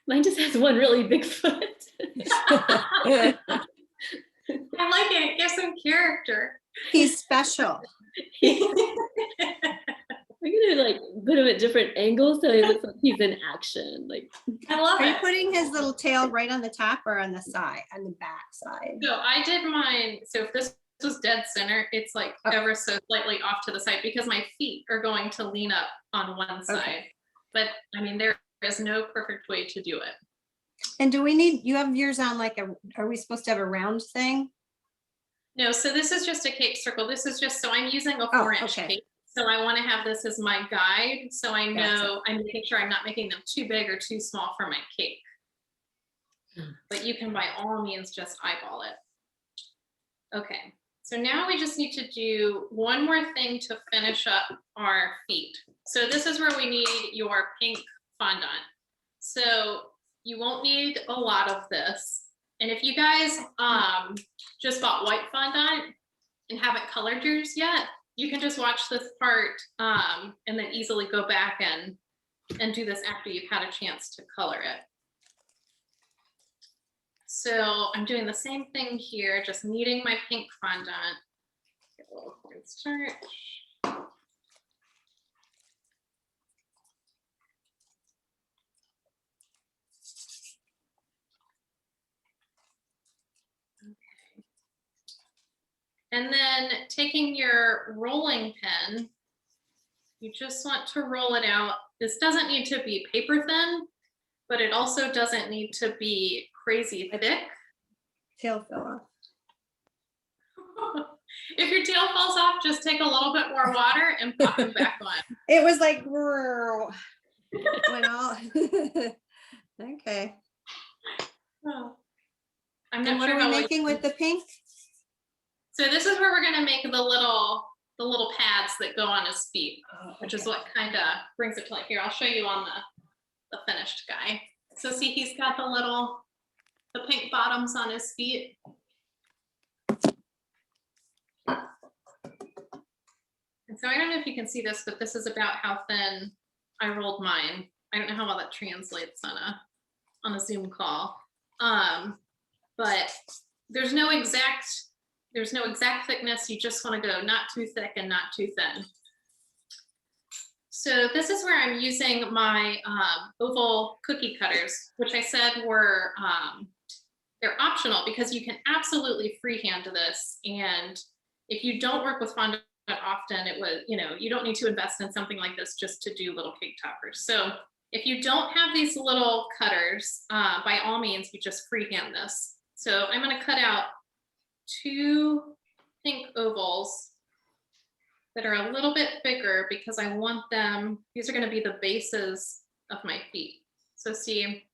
Speaker 1: Mine just has one really big foot.
Speaker 2: I like it. It gives him character.
Speaker 5: He's special.
Speaker 1: We're gonna like put him at different angles so he looks like he's in action. Like,
Speaker 2: I love
Speaker 5: Are you
Speaker 2: it.
Speaker 5: putting his little tail right on the top or on the side, on the back side?
Speaker 2: So I did mine. So if this was dead center, it's like ever so slightly off to the side because my feet are going to lean up on one side.
Speaker 5: Okay.
Speaker 2: But I mean, there is no perfect way to do it.
Speaker 5: And do we need, you have yours on like are we supposed to have a round thing?
Speaker 2: No, so this is just a cake circle. This is just, so I'm using a 4-inch
Speaker 5: okay.
Speaker 2: cake. So I want to have this as my guide. So I know
Speaker 5: Gotcha.
Speaker 2: I'm making sure I'm not making them too big or too small for my cake. But you can by all means just eyeball it. Okay, so now we just need to do one more thing to finish up our feet. So this is where we need your pink fondant. So you won't need a lot of this. And if you guys just bought white fondant and haven't colored yours yet, you can just watch this part and then easily go back and do this after you've had a chance to color it. So I'm doing the same thing here, just kneading my pink fondant. Get a little cornstarch. And then taking your rolling pin, you just want to roll it out. This doesn't need to be paper thin, but it also doesn't need to be crazy thick.
Speaker 5: Tail fell off.
Speaker 2: If your tail falls off, just take a little bit more water and pop them back on.
Speaker 5: It was like, went all. Okay.
Speaker 2: Oh. I'm
Speaker 5: And
Speaker 2: not
Speaker 5: what
Speaker 2: sure
Speaker 5: are
Speaker 2: how
Speaker 5: we
Speaker 2: well
Speaker 5: making with the pink?
Speaker 2: So this is where we're gonna make the little pads that go on his feet, which is what kind of brings it to life. Here, I'll show you on the finished guy. So see, he's got the pink bottoms on his feet. And so I don't know if you can see this, but this is about how thin I rolled mine. I don't know how well that translates on a Zoom call. But there's no exact there's no exact thickness. You just want to go not too thick and not too thin. So this is where I'm using my oval cookie cutters, which I said were, they're optional because you can absolutely freehand this. And if you don't work with fondant often, it was, you don't need to invest in something like this just to do little cake toppers. So if you don't have these little cutters, by all means, you just freehand this. So I'm going to cut out 2 pink ovals that are a little bit bigger because I want them, these are going to be the bases of my feet. So see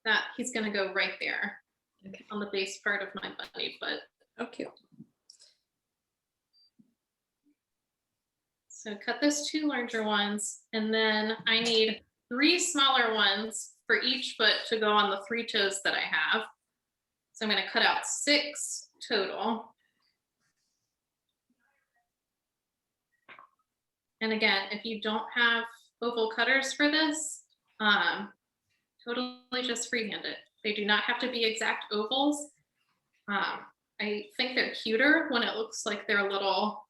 Speaker 2: that he's going to go right there, okay, on the base part of my bunny foot.
Speaker 5: Oh, cute.
Speaker 2: So cut those 2 larger ones, and then I need 3 smaller ones for each foot to go on the 3 toes that I have. So I'm going to cut out 6 total. And again, if you don't have oval cutters for this, totally just freehand it. They do not have to be exact ovals. I think they're cuter when it looks like they're little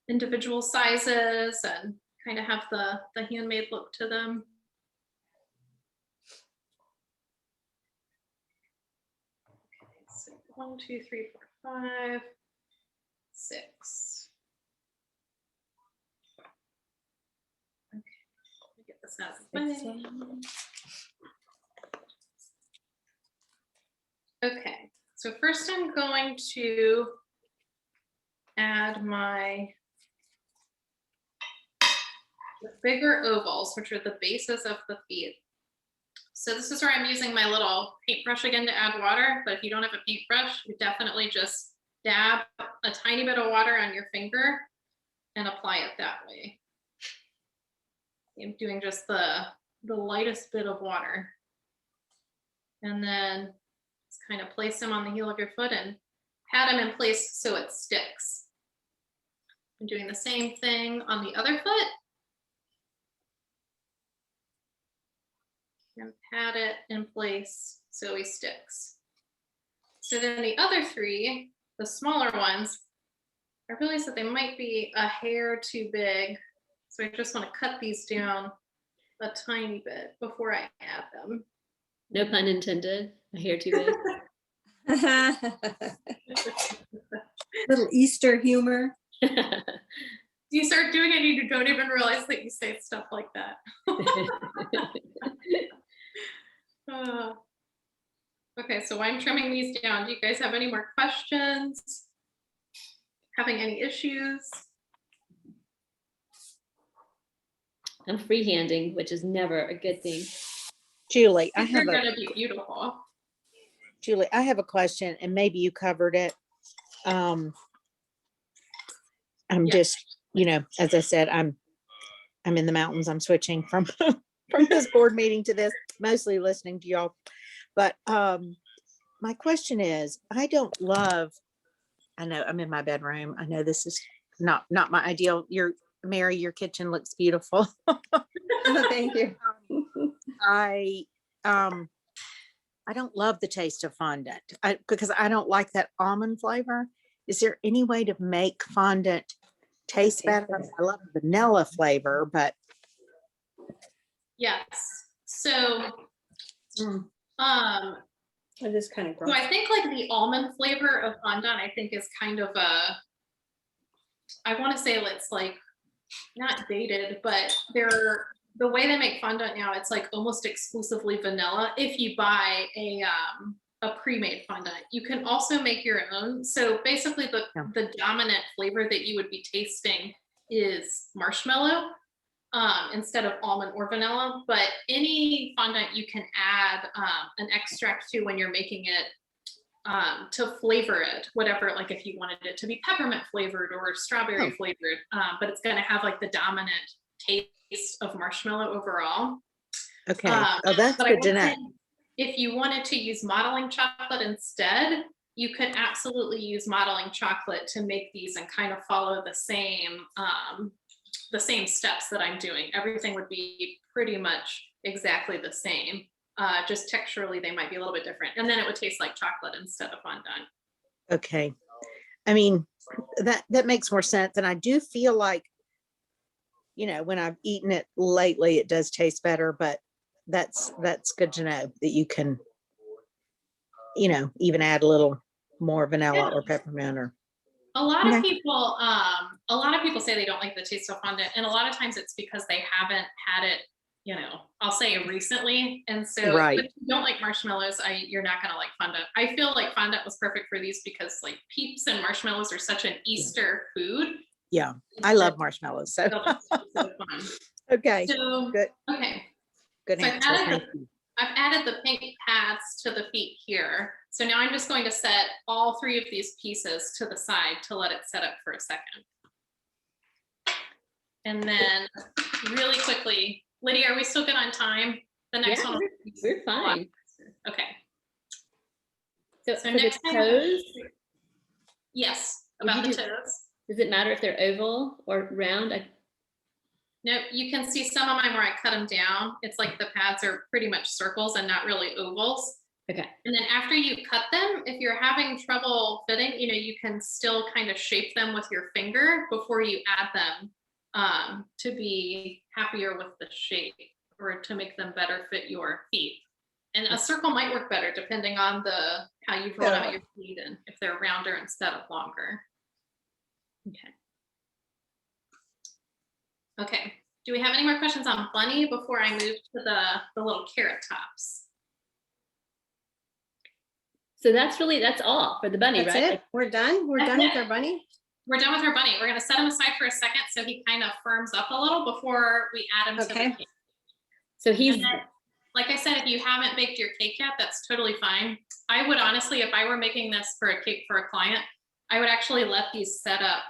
Speaker 2: individual sizes and kind of have the handmade look to them. Okay, so 1, 2, 3, 4, 5, 6. Okay, let me get this out of the way. Okay, so first I'm going to add my bigger ovals, which are the bases of the feet. So this is where I'm using my little paintbrush again to add water, but if you don't have a paintbrush, you definitely just dab a tiny bit of water on your finger and apply it that way. I'm doing just the lightest bit of water. And then just kind of place them on the heel of your foot and pat them in place so it sticks. I'm doing the same thing on the other foot. And pat it in place so he sticks. So then the other 3, the smaller ones, I realized that they might be a hair too big. So I just want to cut these down a tiny bit before I add them.
Speaker 1: No pun intended. A hair too big.
Speaker 5: Little Easter humor.
Speaker 2: You start doing it and you don't even realize that you say stuff like that. Okay, so I'm trimming these down. Do you guys have any more questions? Having any issues?
Speaker 1: I'm freehanding, which is never a good thing.
Speaker 6: Julie,
Speaker 2: They're gonna be beautiful.
Speaker 6: Julie, I have a question, and maybe you covered it. I'm just, as I said, I'm in the mountains. I'm switching from this board meeting to this, mostly listening to y'all. But my question is, I know I'm in my bedroom. I know this is not my ideal. Mary, your kitchen looks beautiful.
Speaker 5: Thank you.
Speaker 6: I don't love the taste of fondant because I don't like that almond flavor. Is there any way to make fondant taste better? I love the vanilla flavor, but
Speaker 2: yes. So
Speaker 5: It is kind of gross.
Speaker 2: so I think like the almond flavor of fondant, I think is kind of I want to say it's like not dated, but the way they make fondant now, it's like almost exclusively vanilla if you buy a pre-made fondant. You can also make your own. So basically the dominant flavor that you would be tasting is marshmallow instead of almond or vanilla. But any fondant you can add an extract to when you're making it to flavor it, whatever, like if you wanted it to be peppermint flavored or strawberry flavored, but it's going to have like the dominant taste of marshmallow overall.
Speaker 6: okay. Oh, that's good to know.
Speaker 2: If you wanted to use modeling chocolate instead, you could absolutely use modeling chocolate to make these and kind of follow the same steps that I'm doing. Everything would be pretty much exactly the same. Just texturally, they might be a little bit different. And then it would taste like chocolate instead of fondant.
Speaker 6: Okay. I mean, that makes more sense. And I do feel like, when I've eaten it lately, it does taste better, but that's good to know that you can, even add a little more vanilla or peppermint or.
Speaker 2: A lot of
Speaker 6: Okay.
Speaker 2: people say they don't like the taste of fondant, and a lot of times it's because they haven't had it, I'll say recently. And so
Speaker 6: Right.
Speaker 2: if you don't like marshmallows, you're not gonna like fondant. I feel like fondant was perfect for these because like Peeps and marshmallows are such an Easter food.
Speaker 6: Yeah, I love marshmallows. So
Speaker 2: So fun.
Speaker 6: okay,
Speaker 2: So
Speaker 6: good.
Speaker 2: Okay.
Speaker 6: Good
Speaker 2: So
Speaker 6: answer. Thank you.
Speaker 2: I've added the pink pads to the feet here. So now I'm just going to set all 3 of these pieces to the side to let it set up for a second. And then really quickly, Lydia, are we still good on time? The next one.
Speaker 1: We're fine.
Speaker 2: Okay.
Speaker 1: So
Speaker 2: So
Speaker 1: for the
Speaker 2: next time,
Speaker 1: toes,
Speaker 2: yes,
Speaker 1: Would
Speaker 2: about
Speaker 1: you
Speaker 2: the
Speaker 1: do-
Speaker 2: toes.
Speaker 1: does it matter if they're oval or round?
Speaker 2: No, you can see some of mine where I cut them down. It's like the pads are pretty much circles and not really ovals.
Speaker 1: Okay.
Speaker 2: And then after you cut them, if you're having trouble fitting, you can still kind of shape them with your finger before you add them to be happier with the shape or to make them better fit your feet. And a circle might work better depending on how you've rolled out your feet and if they're rounder instead of longer.
Speaker 1: Okay.
Speaker 2: Okay. Do we have any more questions on bunny before I move to the little carrot tops?
Speaker 1: So that's all for the bunny,
Speaker 5: That's
Speaker 1: right?
Speaker 5: it. We're done. We're done with our bunny.
Speaker 2: We're done with our bunny. We're going to set him aside for a second so he kind of firms up a little before we add him to the cake.
Speaker 1: So he's,
Speaker 2: like I said, if you haven't baked your cake yet, that's totally fine. I would honestly, if I were making this for a cake for a client, I would actually let these set up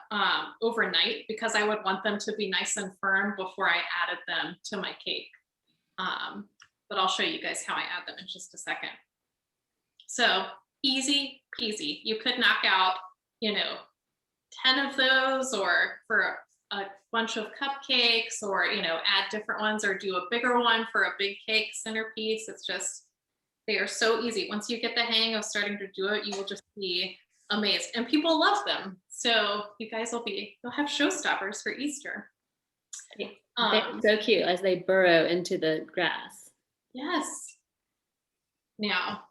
Speaker 2: overnight because I would want them to be nice and firm before I added them to my cake. But I'll show you guys how I add them in just a second. So easy peasy. You could knock out, 10 of those or for a bunch of cupcakes or, add different ones or do a bigger one for a big cake centerpiece. It's just, they are so easy. Once you get the hang of starting to do it, you will just be amazed. And people love them. So you guys you'll have showstoppers for Easter.
Speaker 1: they're so cute as they burrow into the grass.
Speaker 2: Yes. Now,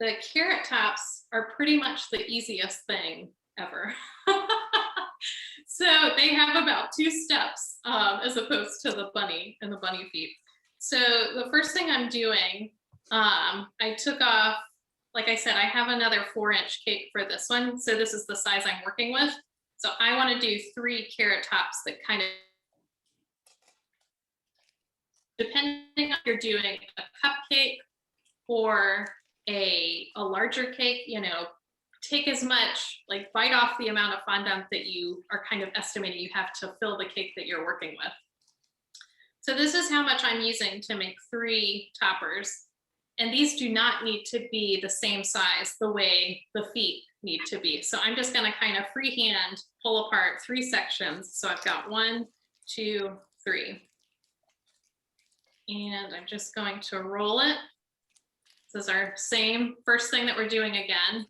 Speaker 2: the carrot tops are pretty much the easiest thing ever. So they have about 2 steps as opposed to the bunny and the bunny feet. So the first thing I'm doing, I took off, like I said, I have another 4-inch cake for this one. So this is the size I'm working with. So I want to do 3 carrot tops that kind of, depending on if you're doing a cupcake or a larger cake, take as much, like bite off the amount of fondant that you are kind of estimating you have to fill the cake that you're working with. So this is how much I'm using to make 3 toppers. And these do not need to be the same size the way the feet need to be. So I'm just going to kind of freehand pull apart 3 sections. So I've got 1, 2, 3. And I'm just going to roll it. This is our same first thing that we're doing again.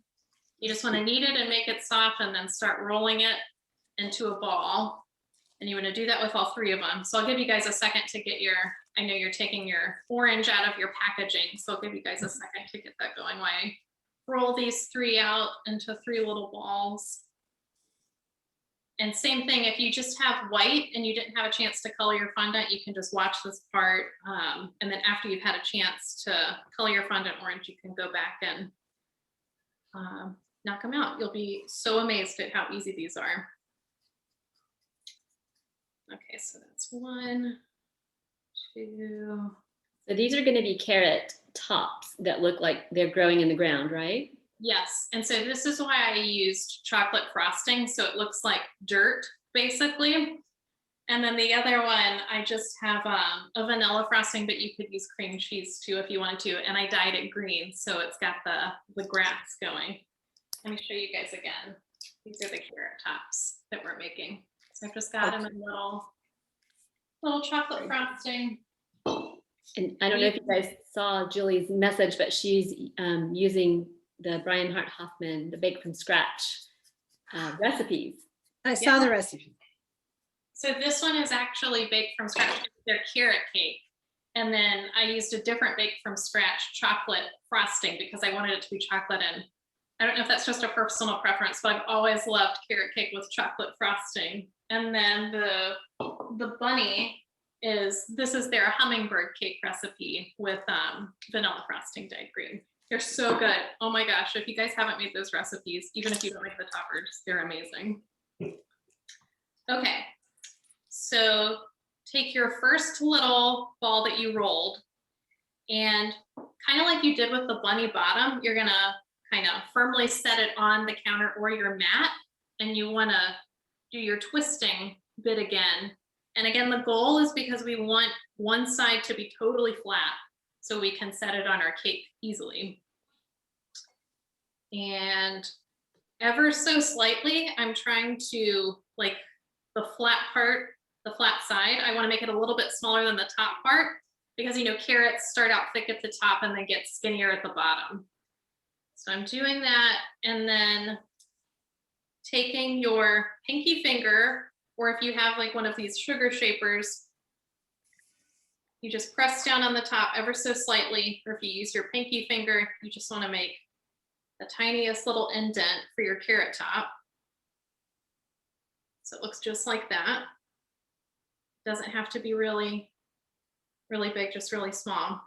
Speaker 2: You just want to knead it and make it soft and then start rolling it into a ball. And you want to do that with all 3 of them. So I'll give you guys a second to get I know you're taking your orange out of your packaging. So I'll give you guys a second to get that going while I roll these 3 out into 3 little balls. And same thing, if you just have white and you didn't have a chance to color your fondant, you can just watch this part. And then after you've had a chance to color your fondant orange, you can go back and knock them out. You'll be so amazed at how easy these are. Okay, so that's 1, 2.
Speaker 1: So these are going to be carrot tops that look like they're growing in the ground, right?
Speaker 2: Yes, and so this is why I used chocolate frosting, so it looks like dirt, basically. And then the other one, I just have a vanilla frosting, but you could use cream cheese too if you wanted to, and I dyed it green, so it's got the grass going. Let me show you guys again. These are the carrot tops that we're making. So I've just got them in little chocolate frosting.
Speaker 1: And I don't know if you guys saw Julie's message, but she's using the Brian Hart Hoffman, the bake from scratch recipes.
Speaker 5: I saw the recipe.
Speaker 2: So this one is actually baked from scratch. They're carrot cake. And then I used a different bake from scratch chocolate frosting because I wanted it to be chocolate. And I don't know if that's just a personal preference, but I've always loved carrot cake with chocolate frosting. And then the bunny this is their hummingbird cake recipe with vanilla frosting dyed green. They're so good. Oh my gosh, if you guys haven't made those recipes, even if you don't like the toppers, they're amazing. Okay, so take your first little ball that you rolled and kind of like you did with the bunny bottom, you're gonna kind of firmly set it on the counter or your mat, and you wanna do your twisting bit again. And again, the goal is because we want one side to be totally flat so we can set it on our cake easily. And ever so slightly, I'm trying to, like, the flat part, the flat side, I want to make it a little bit smaller than the top part because, you know, carrots start out thick at the top and then get skinnier at the bottom. So I'm doing that, and then taking your pinky finger, or if you have like one of these sugar shapers, you just press down on the top ever so slightly, or if you use your pinky finger, you just want to make the tiniest little indent for your carrot top. So it looks just like that. Doesn't have to be really, really big, just really small.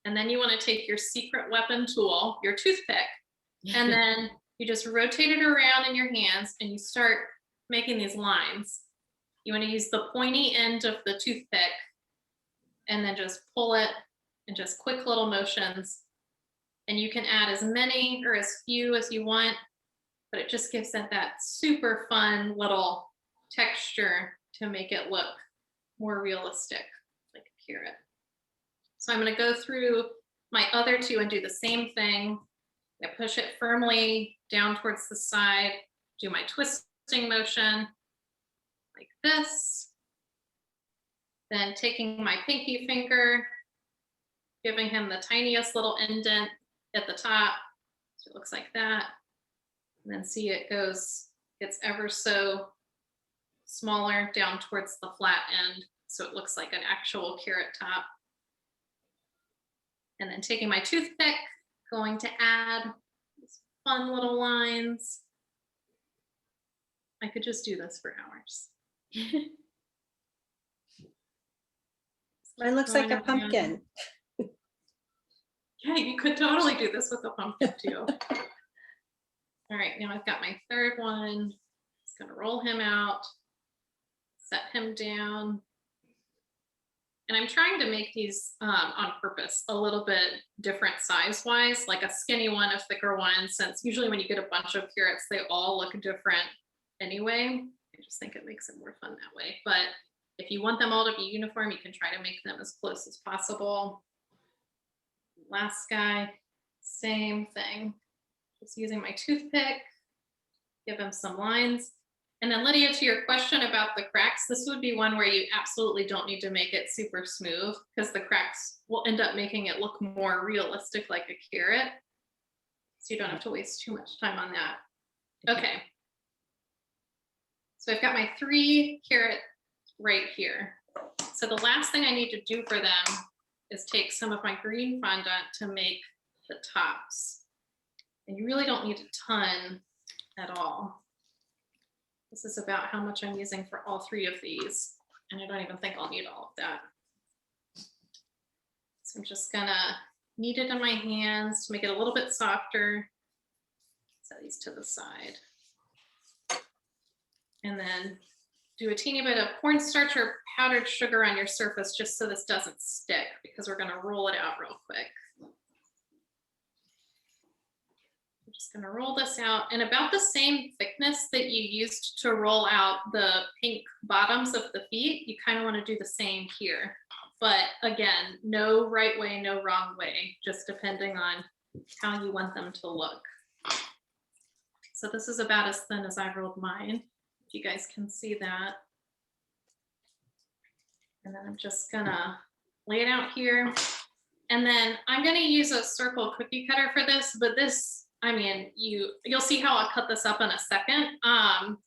Speaker 2: And then you want to take your secret weapon tool, your toothpick, and then you just rotate it around in your hands and you start making these lines. You want to use the pointy end of the toothpick and then just pull it in just quick little motions. And you can add as many or as few as you want, but it just gives it that super fun little texture to make it look more realistic, like a carrot. So I'm going to go through my other two and do the same thing. I push it firmly down towards the side, do my twisting motion like this. Then taking my pinky finger, giving him the tiniest little indent at the top. So it looks like that. And then see it gets ever so smaller down towards the flat end. So it looks like an actual carrot top. And then taking my toothpick, going to add these fun little lines. I could just do this for hours.
Speaker 5: Mine looks like a pumpkin.
Speaker 2: Yeah, you could totally do this with a pumpkin too. All right, now I've got my third one. Just gonna roll him out, set him down. And I'm trying to make these on purpose a little bit different size-wise, like a skinny one, a thicker one, since usually when you get a bunch of carrots, they all look different anyway. I just think it makes it more fun that way. But if you want them all to be uniform, you can try to make them as close as possible. Last guy, same thing. Just using my toothpick, give him some lines. And then Lydia, to your question about the cracks, this would be one where you absolutely don't need to make it super smooth because the cracks will end up making it look more realistic like a carrot. So you don't have to waste too much time on that. Okay. So I've got my 3 carrots right here. So the last thing I need to do for them is take some of my green fondant to make the tops. And you really don't need a ton at all. This is about how much I'm using for all 3 of these. And I don't even think I'll need all of that. So I'm just gonna knead it in my hands to make it a little bit softer. Set these to the side. And then do a teeny bit of cornstarch or powdered sugar on your surface just so this doesn't stick because we're gonna roll it out real quick. I'm just gonna roll this out and about the same thickness that you used to roll out the pink bottoms of the feet, you kind of want to do the same here. But again, no right way, no wrong way, just depending on how you want them to look. So this is about as thin as I rolled mine. If you guys can see that. And then I'm just gonna lay it out here. And then I'm gonna use a circle cookie cutter for this, but this, I mean, you'll see how I'll cut this up in a second.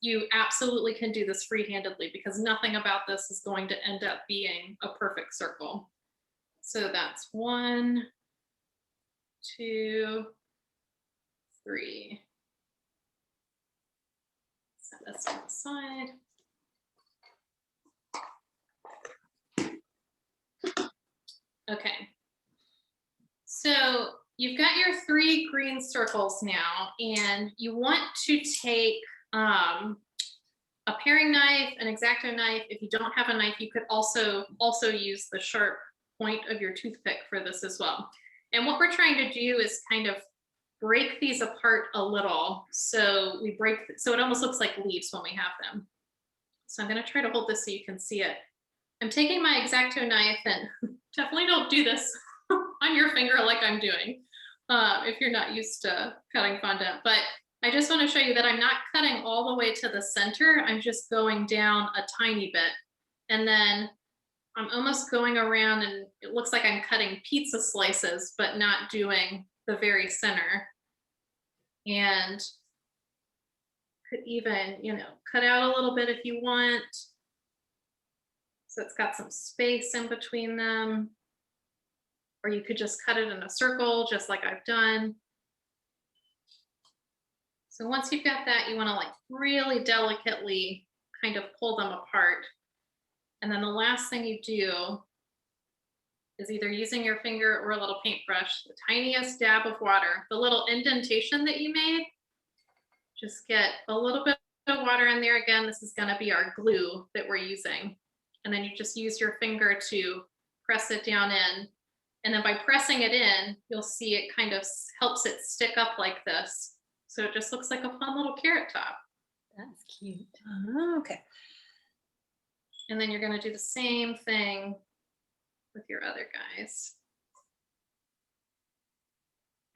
Speaker 2: You absolutely can do this free-handedly because nothing about this is going to end up being a perfect circle. So that's 1, 2, 3. Set this on the side. Okay. So you've got your 3 green circles now, and you want to take a paring knife, an X-Acto knife. If you don't have a knife, you could also use the sharp point of your toothpick for this as well. And what we're trying to do is kind of break these apart a little. So we break, so it almost looks like leaves when we have them. So I'm going to try to hold this so you can see it. I'm taking my X-Acto knife, and definitely don't do this on your finger like I'm doing if you're not used to cutting fondant. But I just want to show you that I'm not cutting all the way to the center. I'm just going down a tiny bit. And then I'm almost going around, and it looks like I'm cutting pizza slices, but not doing the very center. And could even, you know, cut out a little bit if you want. So it's got some space in between them. Or you could just cut it in a circle, just like I've done. So once you've got that, you want to like really delicately kind of pull them apart. And then the last thing you do is either using your finger or a little paintbrush, the tiniest dab of water, the little indentation that you made, just get a little bit of water in there. Again, this is going to be our glue that we're using. And then you just use your finger to press it down in. And then by pressing it in, you'll see it kind of helps it stick up like this. So it just looks like a fun little carrot top.
Speaker 1: That's cute.
Speaker 5: Okay.
Speaker 2: And then you're going to do the same thing with your other guys.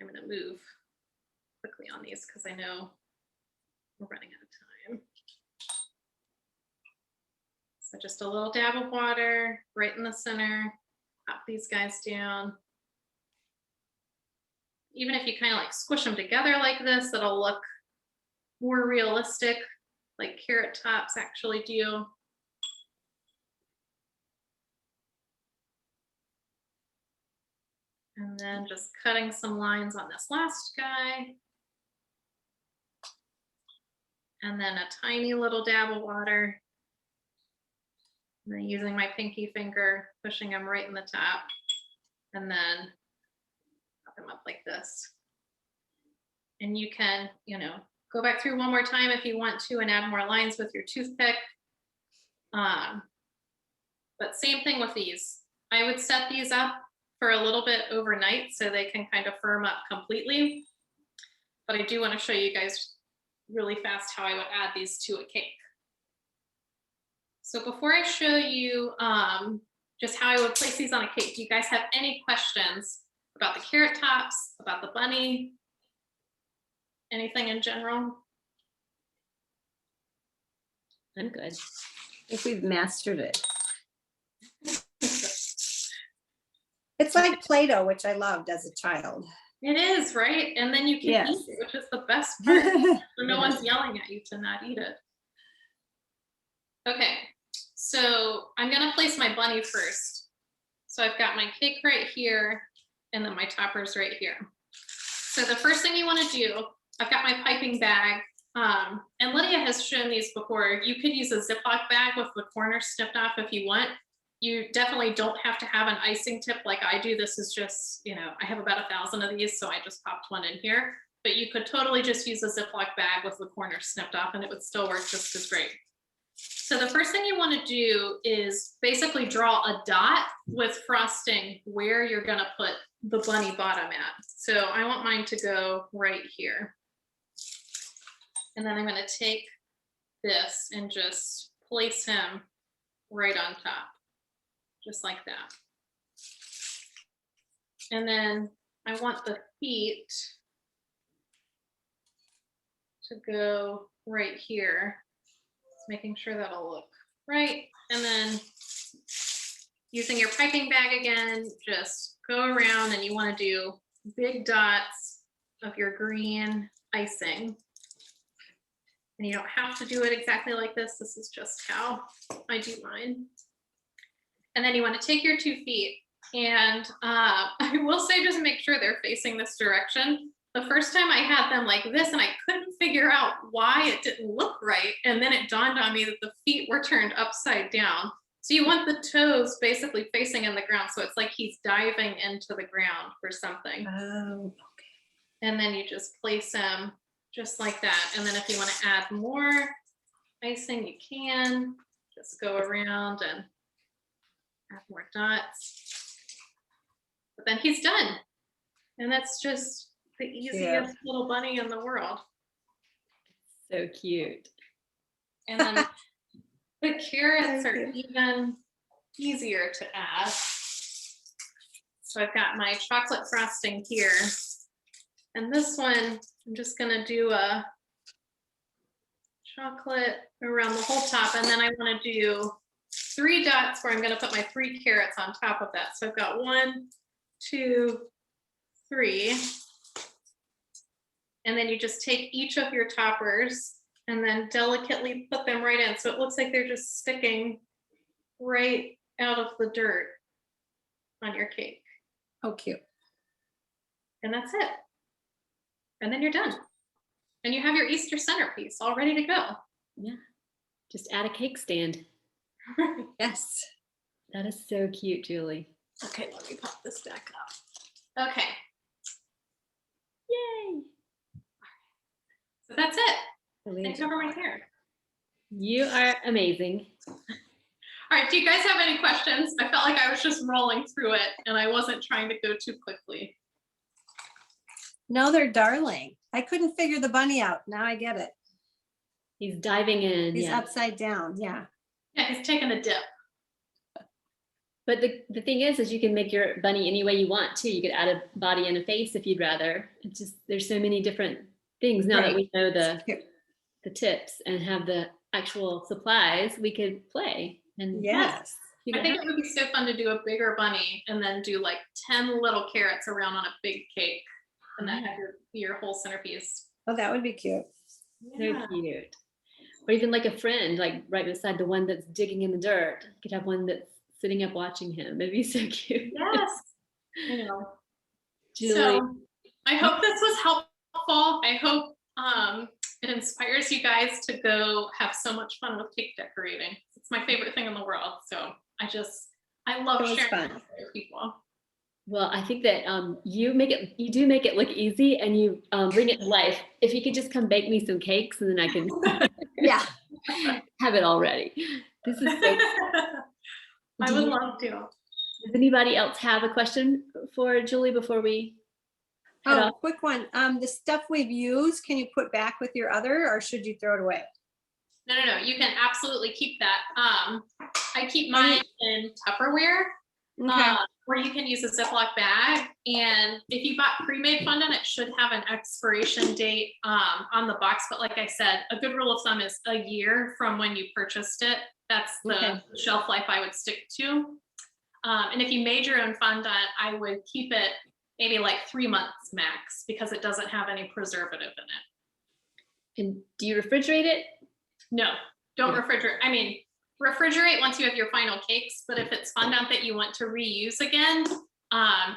Speaker 2: I'm going to move quickly on these because I know we're running out of time. So just a little dab of water right in the center. Pop these guys down. Even if you kind of like squish them together like this, it'll look more realistic, like carrot tops actually do. And then just cutting some lines on this last guy. And then a tiny little dab of water. And then using my pinky finger, pushing them right in the top. And then pop them up like this. And you can, you know, go back through one more time if you want to and add more lines with your toothpick. But same thing with these. I would set these up for a little bit overnight so they can kind of firm up completely. But I do want to show you guys really fast how I would add these to a cake. So before I show you just how I would place these on a cake, do you guys have any questions about the carrot tops, about the bunny, anything in general?
Speaker 1: I'm good.
Speaker 5: If we've mastered it. It's like Play-Doh, which I loved as a child.
Speaker 2: It is, right? And then you can
Speaker 5: Yes.
Speaker 2: eat it, which is the best part. So no one's yelling at you to not eat it. Okay, so I'm gonna place my bunny first. So I've got my cake right here, and then my toppers right here. So the first thing you wanna do, I've got my piping bag, and Lydia has shown these before. You could use a Ziploc bag with the corners snipped off if you want. You definitely don't have to have an icing tip like I do. This is just, you know, I have about 1,000 of these, so I just popped one in here. But you could totally just use a Ziploc bag with the corners snipped off and it would still work just as great. So the first thing you want to do is basically draw a dot with frosting where you're going to put the bunny bottom at. So I want mine to go right here. And then I'm going to take this and just place him right on top. Just like that. And then I want the feet to go right here. Just making sure that'll look right. And then using your piping bag again, just go around and you want to do big dots of your green icing. And you don't have to do it exactly like this. This is just how I do mine. And then you want to take your 2 feet, and I will say, just make sure they're facing this direction. The first time I had them like this, and I couldn't figure out why it didn't look right. And then it dawned on me that the feet were turned upside down. So you want the toes basically facing in the ground. So it's like he's diving into the ground for something.
Speaker 5: Oh, okay.
Speaker 2: And then you just place him just like that. And then if you want to add more icing, you can just go around and add more dots. But then he's done. And that's just the easiest little bunny in the world.
Speaker 1: So cute.
Speaker 2: And then the carrots are even easier to add. So I've got my chocolate frosting here. And this one, I'm just gonna do a chocolate around the whole top. And then I wanna do 3 dots where I'm gonna put my 3 carrots on top of that. So I've got 1, 2, 3. And then you just take each of your toppers and then delicately put them right in. So it looks like they're just sticking right out of the dirt on your cake.
Speaker 5: Oh, cute.
Speaker 2: And that's it. And then you're done. And you have your Easter centerpiece all ready to go.
Speaker 1: Yeah. Just add a cake stand.
Speaker 5: Yes.
Speaker 1: That is so cute, Julie.
Speaker 2: Okay, let me pop this back up. Okay.
Speaker 1: Yay.
Speaker 2: So that's it. Thanks everyone here.
Speaker 1: You are amazing.
Speaker 2: All right, do you guys have any questions? I felt like I was just rolling through it and I wasn't trying to go too quickly.
Speaker 5: No, they're darling. I couldn't figure the bunny out. Now I get it.
Speaker 1: He's diving in.
Speaker 5: He's
Speaker 1: yeah.
Speaker 5: upside down. Yeah.
Speaker 2: Yeah, he's taking a dip.
Speaker 1: But the thing is you can make your bunny any way you want too. You could add a body and a face if you'd rather. It's just, there's so many different things now that we know the tips and have the actual supplies, we could play. And
Speaker 5: yes.
Speaker 2: I think it would be so fun to do a bigger bunny and then do like 10 little carrots around on a big cake and then have your whole centerpiece.
Speaker 5: Oh, that would be cute.
Speaker 1: So cute. Or even like a friend, like right beside the one that's digging in the dirt. You could have one that's sitting up watching him. It'd be so cute.
Speaker 2: Yes. I know.
Speaker 1: Julie.
Speaker 2: So I hope this was helpful. I hope it inspires you guys to go have so much fun with cake decorating. It's my favorite thing in the world. So I love sharing it with other people.
Speaker 1: Well, I think that you do make it look easy and you bring it to life. If you could just come bake me some cakes and then I can have it all ready. This is so
Speaker 2: I would love to.
Speaker 1: Does anybody else have a question for Julie before we head off?
Speaker 5: Quick one. The stuff we've used, can you put back with your other or should you throw it away?
Speaker 2: No. You can absolutely keep that. I keep mine in Tupperware.
Speaker 5: Okay.
Speaker 2: Or you can use a Ziploc bag. And if you bought pre-made fondant, it should have an expiration date on the box. But like I said, a good rule of thumb is a year from when you purchased it. That's the shelf life I would stick to. And if you made your own fondant, I would keep it maybe like 3 months max because it doesn't have any preservative in it.
Speaker 1: And do you refrigerate it?
Speaker 2: No, don't refrigerate. I mean, refrigerate once you have your final cakes, but if it's fondant that you want to reuse again,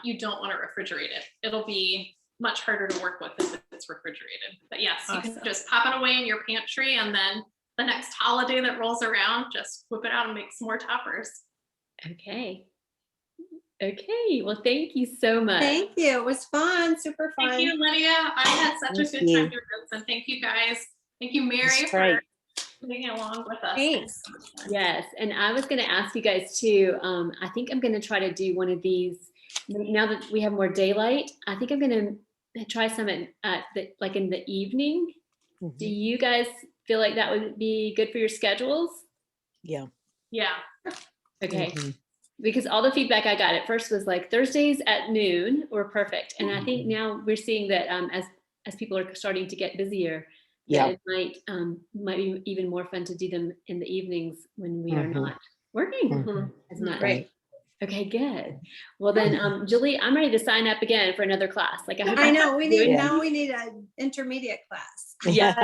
Speaker 2: you don't want to refrigerate it. It'll be much harder to work with if it's refrigerated. But yes, you can just pop it away in your pantry and then the next holiday that rolls around, just whip it out and make some more toppers.
Speaker 1: Okay. Well, thank you so much.
Speaker 5: Thank you. It was fun. Super fun.
Speaker 2: Thank you, Lydia. I had such a good time doing this, and thank you guys. Thank you, Mary, for being along with us.
Speaker 5: Thanks.
Speaker 1: Yes, and I was going to ask you guys too. I think I'm going to try to do one of these now that we have more daylight. I think I'm going to try some like in the evening. Mm-hmm. Do you guys feel like that would be good for your schedules?
Speaker 6: Yeah.
Speaker 1: Okay.
Speaker 6: Mm-hmm.
Speaker 1: Because all the feedback I got at first was like Thursdays at noon were perfect, and I think now we're seeing that as people are starting to get busier. It might be even more fun to do them in the evenings when we are not working as much.
Speaker 5: Right.
Speaker 1: Okay, good. Well then, Julie, I'm ready to sign up again for another class. Like
Speaker 5: I know, we need,
Speaker 6: Yeah.
Speaker 5: now we need an intermediate class.
Speaker 1: Yes.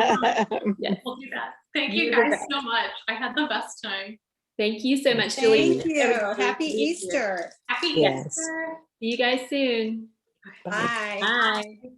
Speaker 2: We'll do that. Thank you
Speaker 1: You were
Speaker 2: guys
Speaker 1: great.
Speaker 2: so much. I had the best time.
Speaker 1: Thank you so much, Julie.
Speaker 5: Thank you.
Speaker 1: Everybody,
Speaker 5: Happy
Speaker 1: thank you.
Speaker 5: Easter.
Speaker 2: Happy
Speaker 6: Yes.
Speaker 2: Easter.
Speaker 1: See you guys soon.
Speaker 5: Bye.
Speaker 1: Bye.